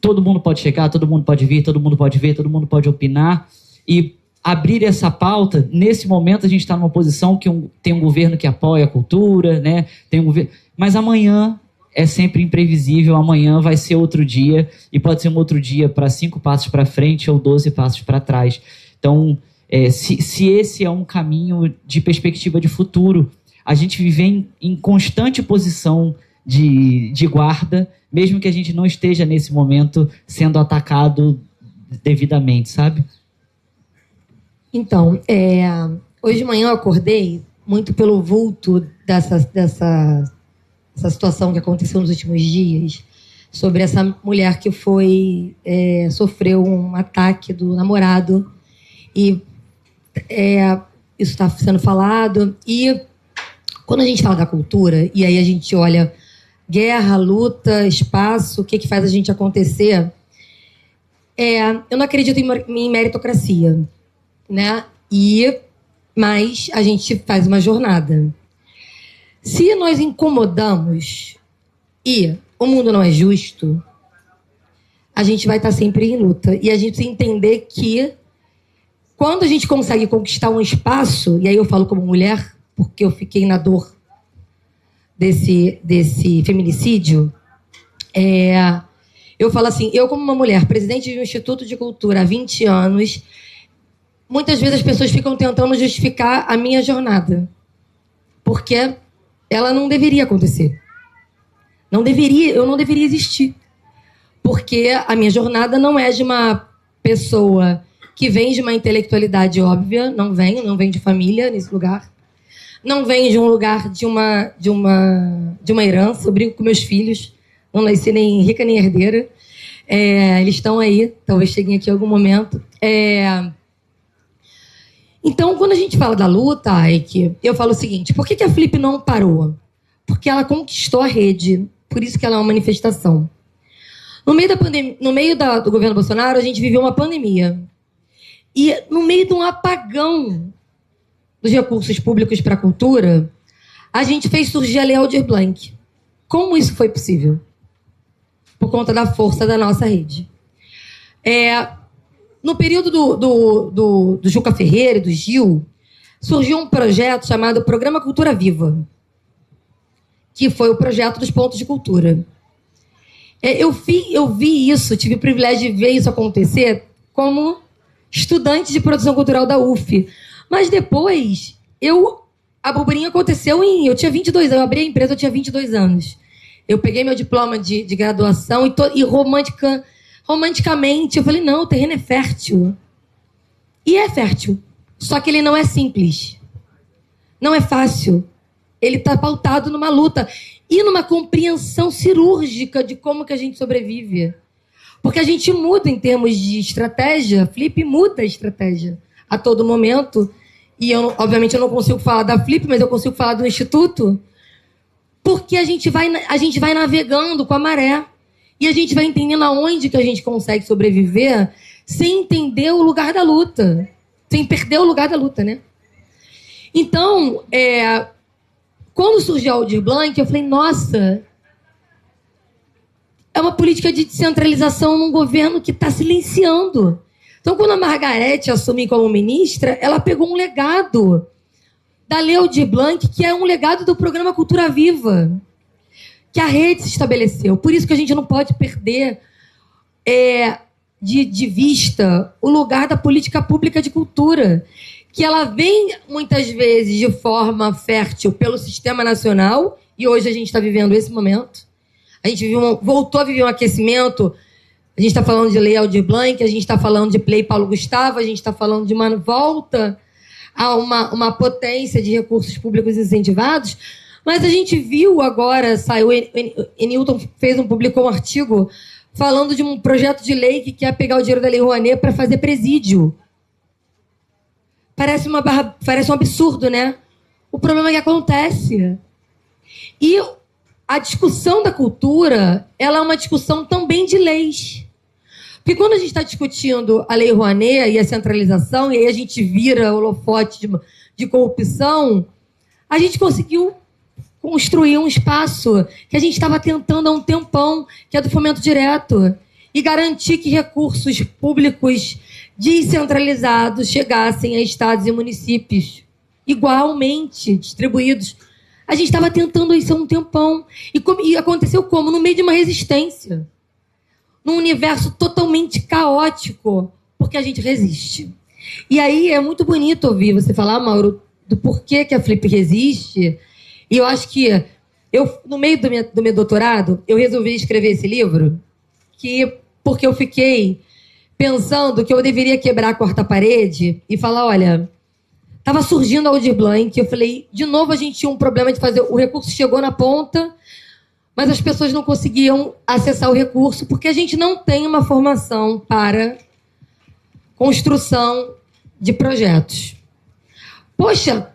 todo mundo pode chegar, todo mundo pode vir, todo mundo pode ver, todo mundo pode opinar, e abrir essa pauta, nesse momento a gente está numa posição que tem um governo que apoia a cultura, né? Tem um governo, mas amanhã é sempre imprevisível, amanhã vai ser outro dia, e pode ser um outro dia para 5 passos para frente ou 12 passos para trás. Então, se esse é um caminho de perspectiva de futuro, a gente viver em constante posição de guarda, mesmo que a gente não esteja nesse momento sendo atacado devidamente, sabe? Então, hoje de manhã eu acordei muito pelo vulto dessa situação que aconteceu nos últimos dias, sobre essa mulher que sofreu um ataque do namorado, e isso está sendo falado, e quando a gente fala da cultura, e aí a gente olha guerra, luta, espaço, o que faz a gente acontecer, eu não acredito em meritocracia, né? E mas a gente faz uma jornada. Se nós incomodamos e o mundo não é justo, a gente vai estar sempre em luta. E a gente precisa entender que quando a gente consegue conquistar um espaço, e aí eu falo como mulher, porque eu fiquei na dor desse feminicídio, eu falo assim, eu como uma mulher, presidente de um Instituto de Cultura há 20 anos, muitas vezes as pessoas ficam tentando justificar a minha jornada. Porque ela não deveria acontecer. Eu não deveria existir. Porque a minha jornada não é de uma pessoa que vem de uma intelectualidade óbvia, não vem de família nesse lugar. Não vem de um lugar de uma herança. Eu brinco com meus filhos, não nasci nem rica nem herdeira. Eles estão aí, talvez cheguem aqui em algum momento. Então, quando a gente fala da luta, Ike, eu falo o seguinte, por que a Flip não parou? Porque ela conquistou a rede, por isso que ela é uma manifestação. No meio do governo Bolsonaro, a gente viveu uma pandemia. E no meio de um apagão dos recursos públicos para a cultura, a gente fez surgir a Lei Aldir Blanc. Como isso foi possível? Por conta da força da nossa rede. No período do Juca Ferreira e do Gil, surgiu um projeto chamado Programa Cultura Viva, que foi o projeto dos pontos de cultura. Eu vi isso, tive o privilégio de ver isso acontecer como estudante de produção cultural da UF. Mas depois, a burburinha aconteceu eu tinha 22 anos, eu abri a empresa, eu tinha 22 anos. Eu peguei meu diploma de graduação e romanticamente eu falei, não, o terreno é fértil. E é fértil, só que ele não é simples. Não é fácil. Ele está pautado numa luta e numa compreensão cirúrgica de como que a gente sobrevive. Porque a gente muda em termos de estratégia, Flip muda a estratégia a todo momento. E, obviamente, eu não consigo falar da Flip, mas eu consigo falar do Instituto, porque a gente vai navegando com a maré. E a gente vai entendendo aonde que a gente consegue sobreviver sem entender o lugar da luta. Sem perder o lugar da luta, né? Então, quando surgiu a Aldir Blanc, eu falei, nossa, é uma política de descentralização num governo que está silenciando. Então, quando a Margarete assumiu como ministra, ela pegou um legado da Lei Aldir Blanc, que é um legado do programa Cultura Viva, que a rede se estabeleceu. Por isso que a gente não pode perder de vista o lugar da política pública de cultura, que ela vem, muitas vezes, de forma fértil pelo sistema nacional, e hoje a gente está vivendo esse momento. A gente voltou a viver um aquecimento. A gente está falando de Lei Aldir Blanc, a gente está falando de Lei Paulo Gustavo, a gente está falando de uma volta a uma potência de recursos públicos incentivados, mas a gente viu agora, Newton publicou um artigo falando de um projeto de lei que quer pegar o dinheiro da Lei Rouanet para fazer presídio. Parece um absurdo, né? O problema é que acontece. E a discussão da cultura, ela é uma discussão também de leis. Porque quando a gente está discutindo a Lei Rouanet e a centralização, e aí a gente vira holofote de corrupção, a gente conseguiu construir um espaço que a gente estava tentando há um tempão, que é do fomento direto, e garantir que recursos públicos descentralizados chegassem a estados e municípios igualmente distribuídos. A gente estava tentando isso há um tempão. E aconteceu como? No meio de uma resistência. Num universo totalmente caótico, porque a gente resiste. E aí é muito bonito ouvir você falar, Mauro, do porquê que a Flip resiste. E eu acho que no meio do meu doutorado, eu resolvi escrever esse livro porque eu fiquei pensando que eu deveria quebrar a quarta parede e falar, olha, estava surgindo a Aldir Blanc, eu falei, de novo a gente tinha um problema de fazer, o recurso chegou na ponta, mas as pessoas não conseguiam acessar o recurso porque a gente não tem uma formação para construção de projetos. Poxa,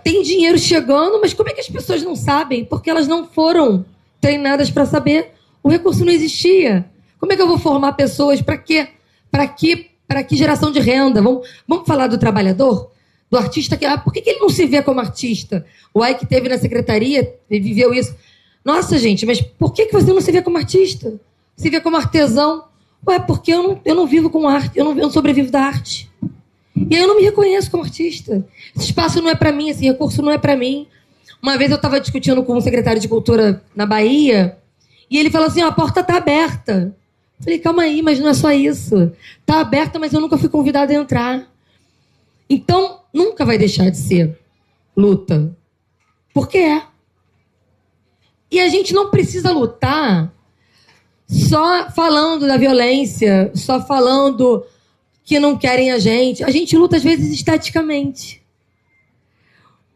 tem dinheiro chegando, mas como é que as pessoas não sabem? Porque elas não foram treinadas para saber. O recurso não existia. Como é que eu vou formar pessoas? Para quê? Para que geração de renda? Vamos falar do trabalhador? do artista, por que ele não se vê como artista? O Ike teve na secretaria, ele viveu isso. Nossa, gente, mas por que você não se vê como artista? Se vê como artesão? Ué, porque eu não vivo com arte, eu não sobrevivo da arte. E aí eu não me reconheço como artista. Esse espaço não é para mim, esse recurso não é para mim. Uma vez eu estava discutindo com um secretário de cultura na Bahia, e ele falou assim, a porta está aberta. Eu falei, calma aí, mas não é só isso. Está aberta, mas eu nunca fui convidada a entrar. Então, nunca vai deixar de ser luta. Porque é. E a gente não precisa lutar só falando da violência, só falando que não querem a gente. A gente luta, às vezes, esteticamente.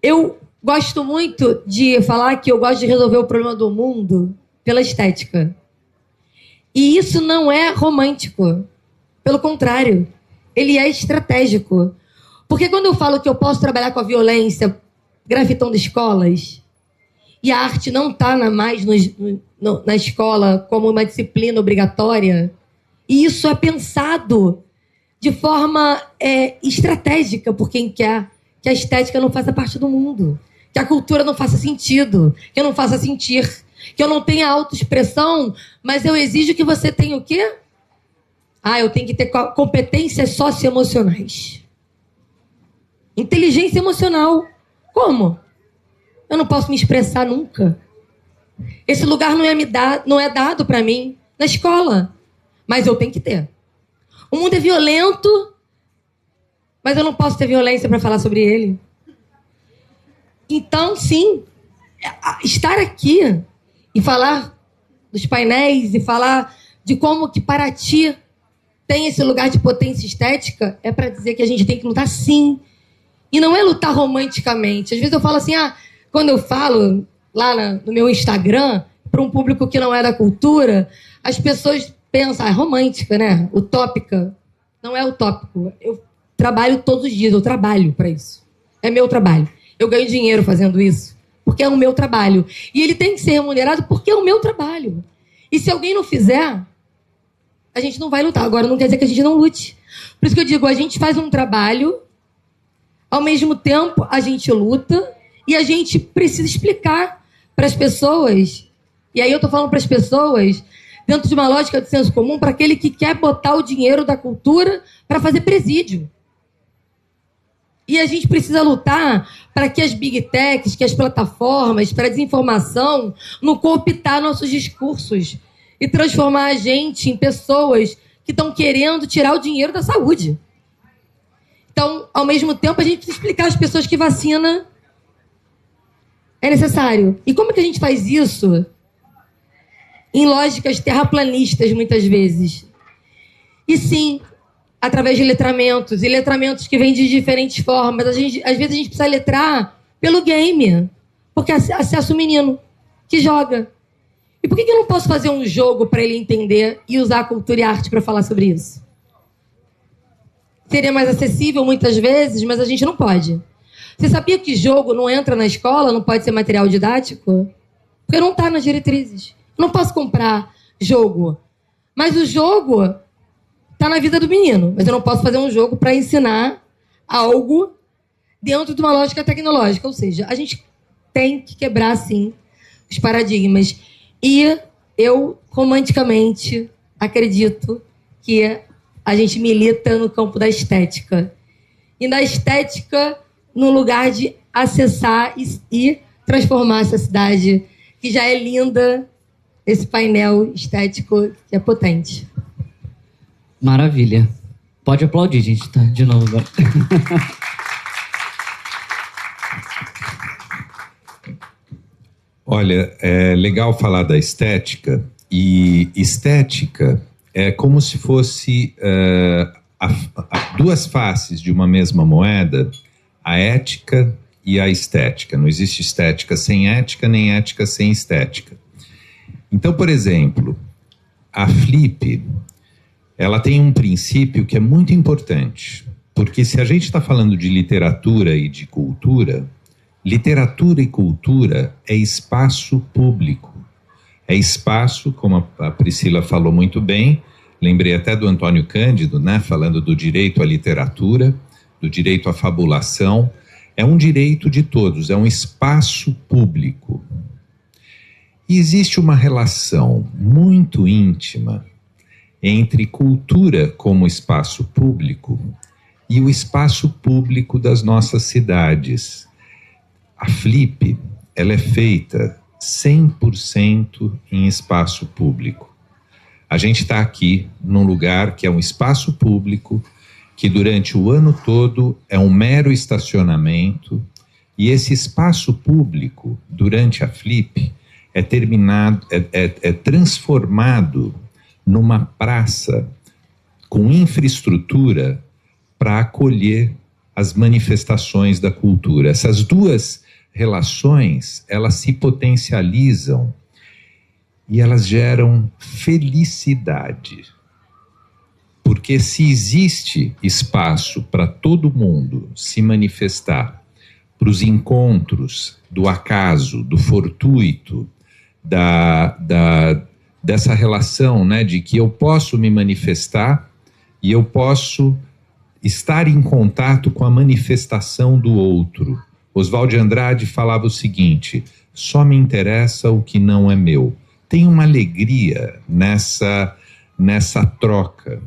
Eu gosto muito de falar que eu gosto de resolver o problema do mundo pela estética. E isso não é romântico. Pelo contrário, ele é estratégico. Porque quando eu falo que eu posso trabalhar com a violência grafitando escolas, e a arte não está mais na escola como uma disciplina obrigatória, e isso é pensado de forma estratégica por quem quer que a estética não faça parte do mundo, que a cultura não faça sentido, que eu não faça sentir, que eu não tenha autoexpressão, mas eu exijo que você tenha o quê? Eu tenho que ter competências socioemocionais. Inteligência emocional. Como? Eu não posso me expressar nunca. Esse lugar não é dado para mim na escola, mas eu tenho que ter. O mundo é violento, mas eu não posso ter violência para falar sobre ele. Então, sim, estar aqui e falar dos painéis e falar de como que Paraty tem esse lugar de potência estética é para dizer que a gente tem que lutar, sim. E não é lutar romanticamente. Às vezes eu falo assim, quando eu falo lá no meu Instagram para um público que não é da cultura, as pessoas pensam, é romântica, né? Utópica. Não é utópico. Eu trabalho todos os dias, eu trabalho para isso. É meu trabalho. Eu ganho dinheiro fazendo isso, porque é o meu trabalho. E ele tem que ser remunerado porque é o meu trabalho. E se alguém não fizer, a gente não vai lutar. Agora não quer dizer que a gente não lute. Por isso que eu digo, a gente faz um trabalho, ao mesmo tempo a gente luta, e a gente precisa explicar para as pessoas, e aí eu estou falando para as pessoas, dentro de uma lógica de senso comum, para aquele que quer botar o dinheiro da cultura para fazer presídio. E a gente precisa lutar para que as big techs, que as plataformas, para a desinformação, não cooptar nossos discursos e transformar a gente em pessoas que estão querendo tirar o dinheiro da saúde. Então, ao mesmo tempo, a gente precisa explicar às pessoas que vacina é necessário. E como é que a gente faz isso? Em lógicas terraplanistas, muitas vezes. E sim, através de letramentos. E letramentos que vêm de diferentes formas. Às vezes a gente precisa letrar pelo game. Porque acesso o menino que joga. E por que eu não posso fazer um jogo para ele entender e usar a cultura e a arte para falar sobre isso? Seria mais acessível muitas vezes, mas a gente não pode. Você sabia que jogo não entra na escola, não pode ser material didático? Porque não está nas diretrizes. Eu não posso comprar jogo. Mas o jogo está na vida do menino. Mas eu não posso fazer um jogo para ensinar algo dentro de uma lógica tecnológica. Ou seja, a gente tem que quebrar, sim, os paradigmas. E eu, romanticamente, acredito que a gente milita no campo da estética. E na estética, no lugar de acessar e transformar essa cidade, que já é linda, esse painel estético que é potente. Maravilha. Pode aplaudir, gente, tá? De novo agora. Olha, é legal falar da estética, e estética é como se fosse duas faces de uma mesma moeda, a ética e a estética. Não existe estética sem ética, nem ética sem estética. Então, por exemplo, a Flip, ela tem um princípio que é muito importante, porque se a gente está falando de literatura e de cultura, literatura e cultura é espaço público. É espaço, como a Priscila falou muito bem, lembrei até do Antônio Cândido, né, falando do direito à literatura, do direito à fabulação, é um direito de todos, é um espaço público. E existe uma relação muito íntima entre cultura como espaço público e o espaço público das nossas cidades. A Flip, ela é feita 100% em espaço público. A gente está aqui num lugar que é um espaço público, que durante o ano todo é um mero estacionamento, e esse espaço público, durante a Flip, é transformado numa praça com infraestrutura para acolher as manifestações da cultura. Essas duas relações, elas se potencializam e elas geram felicidade. Porque se existe espaço para todo mundo se manifestar, para os encontros do acaso, do fortuito, dessa relação, né, de que eu posso me manifestar e eu posso estar em contato com a manifestação do outro. Oswald de Andrade falava o seguinte: só me interessa o que não é meu. Tem uma alegria nessa troca.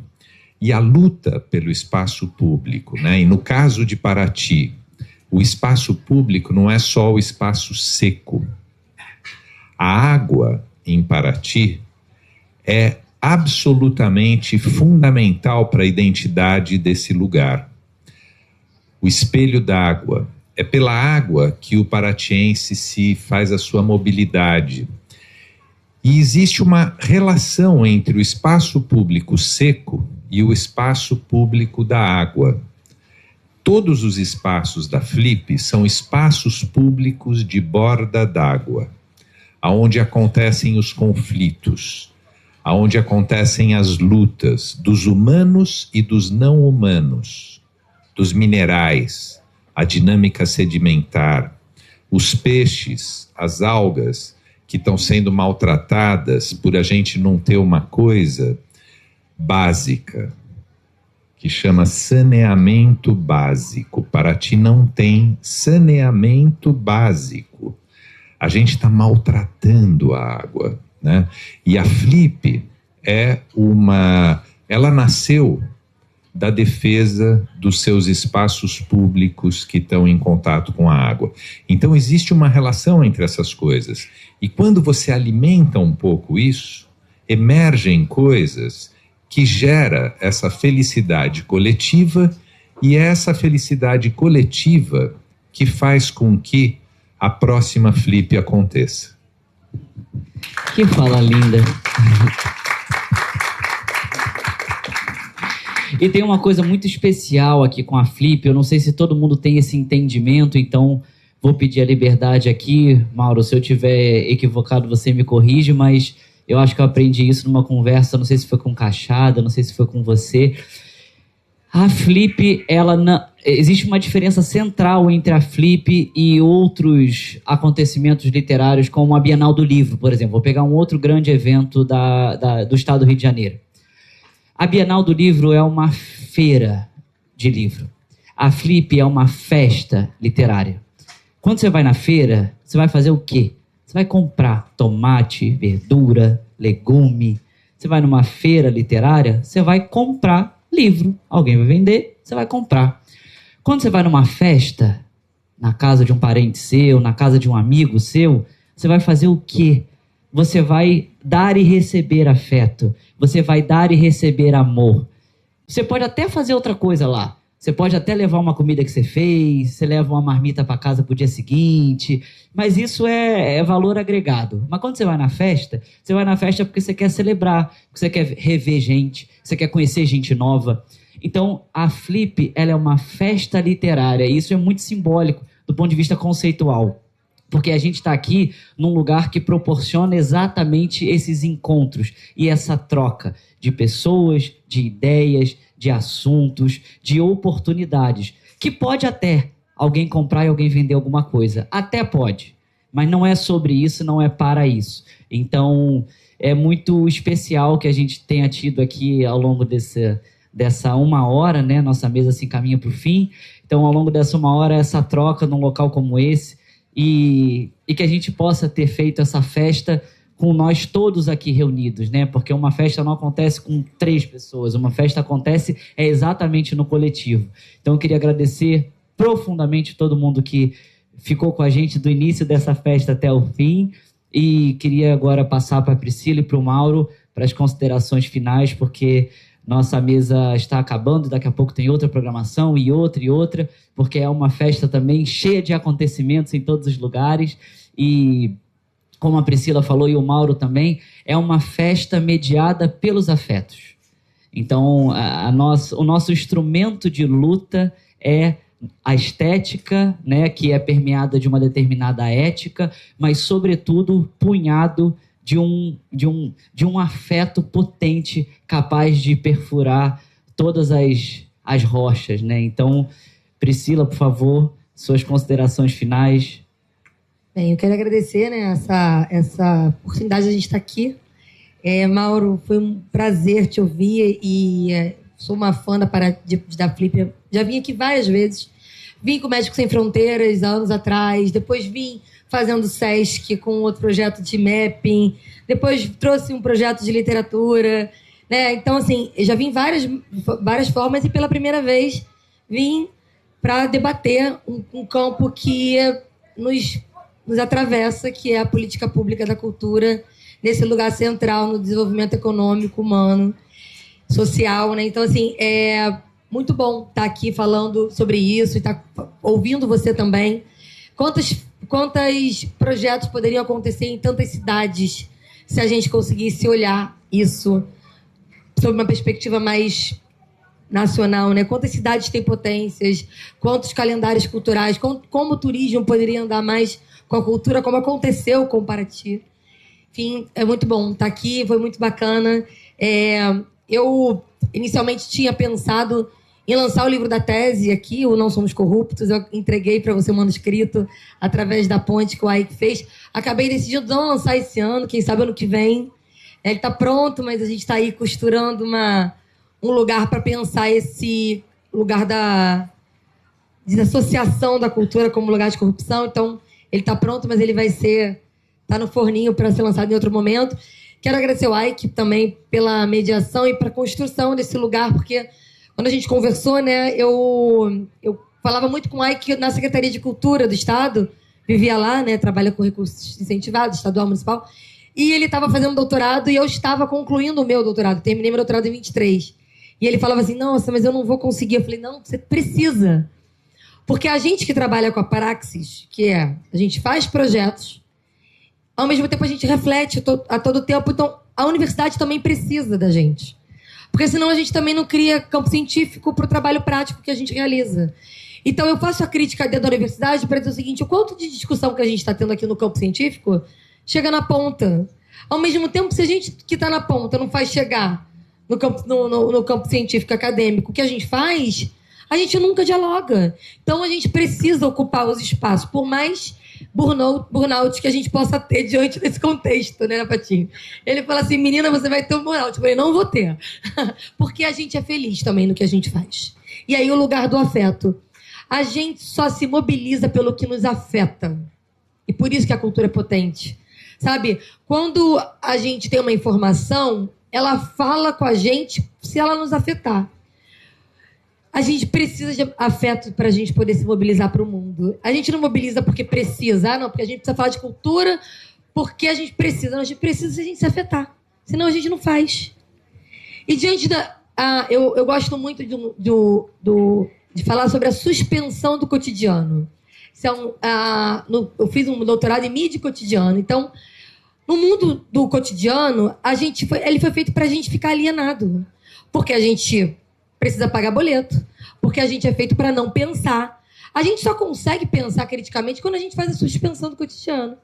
E a luta pelo espaço público, né? E no caso de Paraty, o espaço público não é só o espaço seco. A água em Paraty é absolutamente fundamental para a identidade desse lugar. O espelho d'água. É pela água que o paratiense se faz a sua mobilidade. E existe uma relação entre o espaço público seco e o espaço público da água. Todos os espaços da Flip são espaços públicos de borda d'água, aonde acontecem os conflitos, aonde acontecem as lutas dos humanos e dos não humanos, dos minerais, a dinâmica sedimentar, os peixes, as algas que estão sendo maltratadas por a gente não ter uma coisa básica, que chama saneamento básico. Paraty não tem saneamento básico. A gente está maltratando a água, né? E a Flip ela nasceu da defesa dos seus espaços públicos que estão em contato com a água. Então existe uma relação entre essas coisas. E quando você alimenta um pouco isso, emergem coisas que gera essa felicidade coletiva, e é essa felicidade coletiva que faz com que a próxima Flip aconteça. Que fala linda. E tem uma coisa muito especial aqui com a Flip, eu não sei se todo mundo tem esse entendimento, então vou pedir a liberdade aqui. Mauro, se eu tiver equivocado, você me corrige, mas eu acho que eu aprendi isso numa conversa, não sei se foi com Cachada, não sei se foi com você. A Flip, existe uma diferença central entre a Flip e outros acontecimentos literários, como a Bienal do Livro, por exemplo. Vou pegar um outro grande evento do estado do Rio de Janeiro. A Bienal do Livro é uma feira de livro. A Flip é uma festa literária. Quando você vai na feira, você vai fazer o quê? Você vai comprar tomate, verdura, legume. Você vai numa feira literária, você vai comprar livro. Alguém vai vender, você vai comprar. Quando você vai numa festa, na casa de um parente seu, na casa de um amigo seu, você vai fazer o quê? Você vai dar e receber afeto. Você vai dar e receber amor. Você pode até fazer outra coisa lá. Você pode até levar uma comida que você fez, você leva uma marmita para casa para o dia seguinte, mas isso é valor agregado. Mas quando você vai na festa porque você quer celebrar, porque você quer rever gente, você quer conhecer gente nova. Então, a Flip, ela é uma festa literária, e isso é muito simbólico do ponto de vista conceitual. Porque a gente está aqui num lugar que proporciona exatamente esses encontros e essa troca de pessoas, de ideias, de assuntos, de oportunidades, que pode até alguém comprar e alguém vender alguma coisa. Até pode, mas não é sobre isso, não é para isso. Então, é muito especial que a gente tenha tido aqui ao longo dessa 1 hora, né? Nossa mesa se encaminha para o fim. Então, ao longo dessa 1 hora, essa troca num local como esse e que a gente possa ter feito essa festa com nós todos aqui reunidos, né? Porque uma festa não acontece com 3 pessoas, uma festa acontece exatamente no coletivo. Então, eu queria agradecer profundamente todo mundo que ficou com a gente do início dessa festa até o fim e queria agora passar para a Priscila e para o Mauro para as considerações finais, porque nossa mesa está acabando, daqui a pouco tem outra programação e outra, porque é uma festa também cheia de acontecimentos em todos os lugares e, como a Priscila falou e o Mauro também, é uma festa mediada pelos afetos. Então, o nosso instrumento de luta é a estética, né, que é permeada de uma determinada ética, mas, sobretudo, punhado de um afeto potente capaz de perfurar todas as rochas, né? Então, Priscila, por favor, suas considerações finais. Bem, eu quero agradecer, né, essa oportunidade de a gente estar aqui. Mauro, foi um prazer te ouvir e sou uma fã da Flip. Já vim aqui várias vezes. Vim com o Médicos Sem Fronteiras há anos atrás, depois vim fazendo SESC com outro projeto de mapping, depois trouxe um projeto de literatura, né? Então, assim, eu já vim várias formas e pela primeira vez vim para debater um campo que nos atravessa, que é a política pública da cultura, nesse lugar central no desenvolvimento econômico, humano, social, né? Então, assim, é muito bom estar aqui falando sobre isso e estar ouvindo você também. Quantos projetos poderiam acontecer em tantas cidades se a gente conseguisse olhar isso sob uma perspectiva mais nacional, né? Quantas cidades têm potências, quantos calendários culturais, como o turismo poderia andar mais com a cultura, como aconteceu com o Paraty. Enfim, é muito bom estar aqui, foi muito bacana. Eu inicialmente tinha pensado em lançar o livro da tese aqui, o Não Somos Corruptos. Eu entreguei para você o manuscrito através da ponte que o Ike fez. Acabei decidindo não lançar esse ano, quem sabe ano que vem. Ele está pronto, mas a gente está aí costurando um lugar para pensar esse lugar da desassociação da cultura como lugar de corrupção. Então, ele está pronto, mas ele está no forninho para ser lançado em outro momento. Quero agradecer ao Ike também pela mediação e pela construção desse lugar, porque quando a gente conversou, né, eu falava muito com o Ike na Secretaria de Cultura do Estado, vivia lá, né, trabalha com recursos incentivados, estadual, municipal, e ele estava fazendo doutorado e eu estava concluindo o meu doutorado, terminei meu doutorado em 23. E ele falava assim, nossa, mas eu não vou conseguir. Eu falei, não, você precisa. Porque a gente que trabalha com a Praxis, a gente faz projetos, ao mesmo tempo a gente reflete a todo tempo, então a universidade também precisa da gente. Porque senão a gente também não cria campo científico para o trabalho prático que a gente realiza. Então eu faço a crítica dentro da universidade para dizer o seguinte, o quanto de discussão que a gente está tendo aqui no campo científico chega na ponta. Ao mesmo tempo, se a gente que está na ponta não faz chegar no campo científico acadêmico o que a gente faz, a gente nunca dialoga. Então a gente precisa ocupar os espaços, por mais burnout que a gente possa ter diante desse contexto, né, Patinho? Ele fala assim, menina, você vai ter um burnout. Eu falei, não vou ter. Porque a gente é feliz também no que a gente faz. E aí o lugar do afeto. A gente só se mobiliza pelo que nos afeta. E por isso que a cultura é potente. Sabe? Quando a gente tem uma informação, ela fala com a gente se ela nos afetar. A gente precisa de afeto para a gente poder se mobilizar para o mundo. A gente não mobiliza porque precisa. Não, porque a gente precisa falar de cultura porque a gente precisa. Não, a gente precisa se a gente se afetar. Senão a gente não faz. E diante da... eu gosto muito de falar sobre a suspensão do cotidiano. Eu fiz um doutorado em mídia e cotidiano. Então, no mundo do cotidiano, ele foi feito para a gente ficar alienado. Porque a gente precisa pagar boleto, porque a gente é feito para não pensar. A gente só consegue pensar criticamente quando a gente faz a suspensão do cotidiano.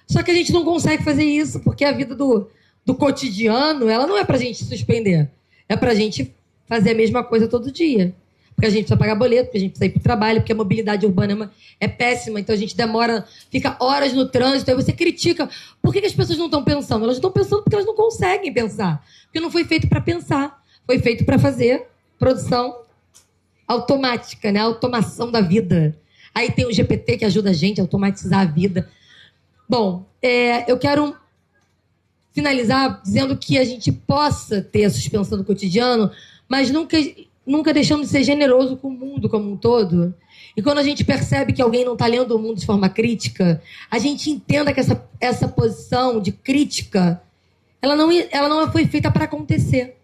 Só que a gente não consegue fazer isso, porque a vida do cotidiano, ela não é para a gente suspender. É para a gente fazer a mesma coisa todo dia. Porque a gente precisa pagar boleto, porque a gente precisa ir para o trabalho, porque a mobilidade urbana é péssima, então a gente fica horas no trânsito, aí você critica. Por que as pessoas não estão pensando? Elas não estão pensando porque elas não conseguem pensar. Porque não foi feito para pensar. Foi feito para fazer produção automática, né? Automação da vida. Aí tem o GPT que ajuda a gente a automatizar a vida. Bom, eu quero finalizar dizendo que a gente possa ter a suspensão do cotidiano, mas nunca deixando de ser generoso com o mundo como um todo. E quando a gente percebe que alguém não está lendo o mundo de forma crítica, a gente entenda que essa posição de crítica, ela não foi feita para acontecer.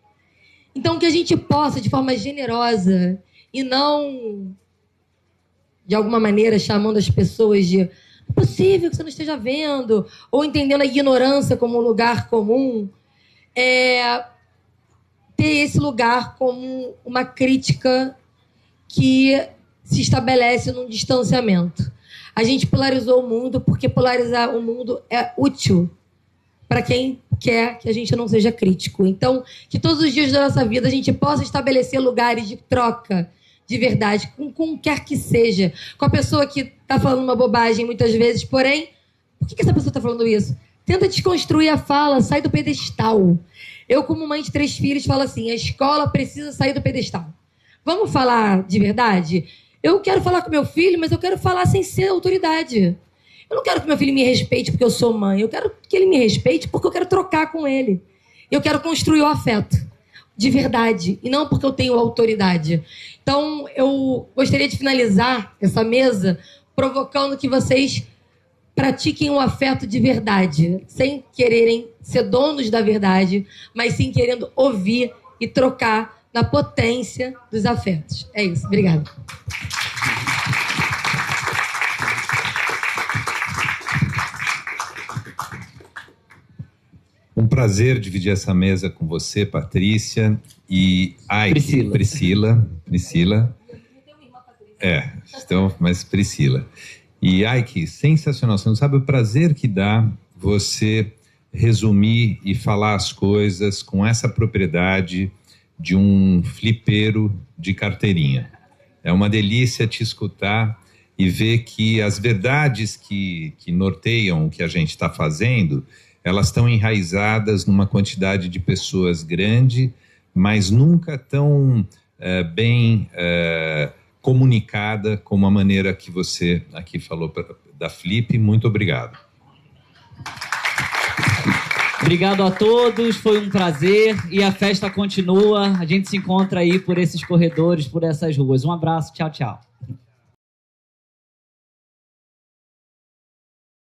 Então, que a gente possa, de forma generosa, e não, de alguma maneira, chamando as pessoas de é possível que você não esteja vendo, ou entendendo a ignorância como um lugar comum, ter esse lugar como uma crítica que se estabelece num distanciamento. A gente polarizou o mundo porque polarizar o mundo é útil para quem quer que a gente não seja crítico. Então, que todos os dias da nossa vida a gente possa estabelecer lugares de troca de verdade, com quer que seja, com a pessoa que está falando uma bobagem muitas vezes, porém, por que essa pessoa está falando isso? Tenta desconstruir a fala, sai do pedestal. Eu, como mãe de 3 filhos, falo assim, a escola precisa sair do pedestal. Vamos falar de verdade? Eu quero falar com meu filho, mas eu quero falar sem ser autoridade. Eu não quero que meu filho me respeite porque eu sou mãe. Eu quero que ele me respeite porque eu quero trocar com ele. Eu quero construir o afeto de verdade, e não porque eu tenho autoridade. Então, eu gostaria de finalizar essa mesa provocando que vocês pratiquem o afeto de verdade, sem quererem ser donos da verdade, mas sim querendo ouvir e trocar na potência dos afetos. É isso. Obrigada. Um prazer dividir essa mesa com você, Patrícia, e Priscila. Então, mas Priscila. E Aike, sensacional. Você não sabe o prazer que dá você resumir e falar as coisas com essa propriedade de um flipeiro de carteirinha. É uma delícia te escutar e ver que as verdades que norteiam o que a gente está fazendo, elas estão enraizadas numa quantidade de pessoas grande, mas nunca tão bem comunicada como a maneira que você aqui falou da Flip. Muito obrigado. Obrigado a todos, foi um prazer e a festa continua. A gente se encontra aí por esses corredores, por essas ruas. Um abraço, tchau, tchau.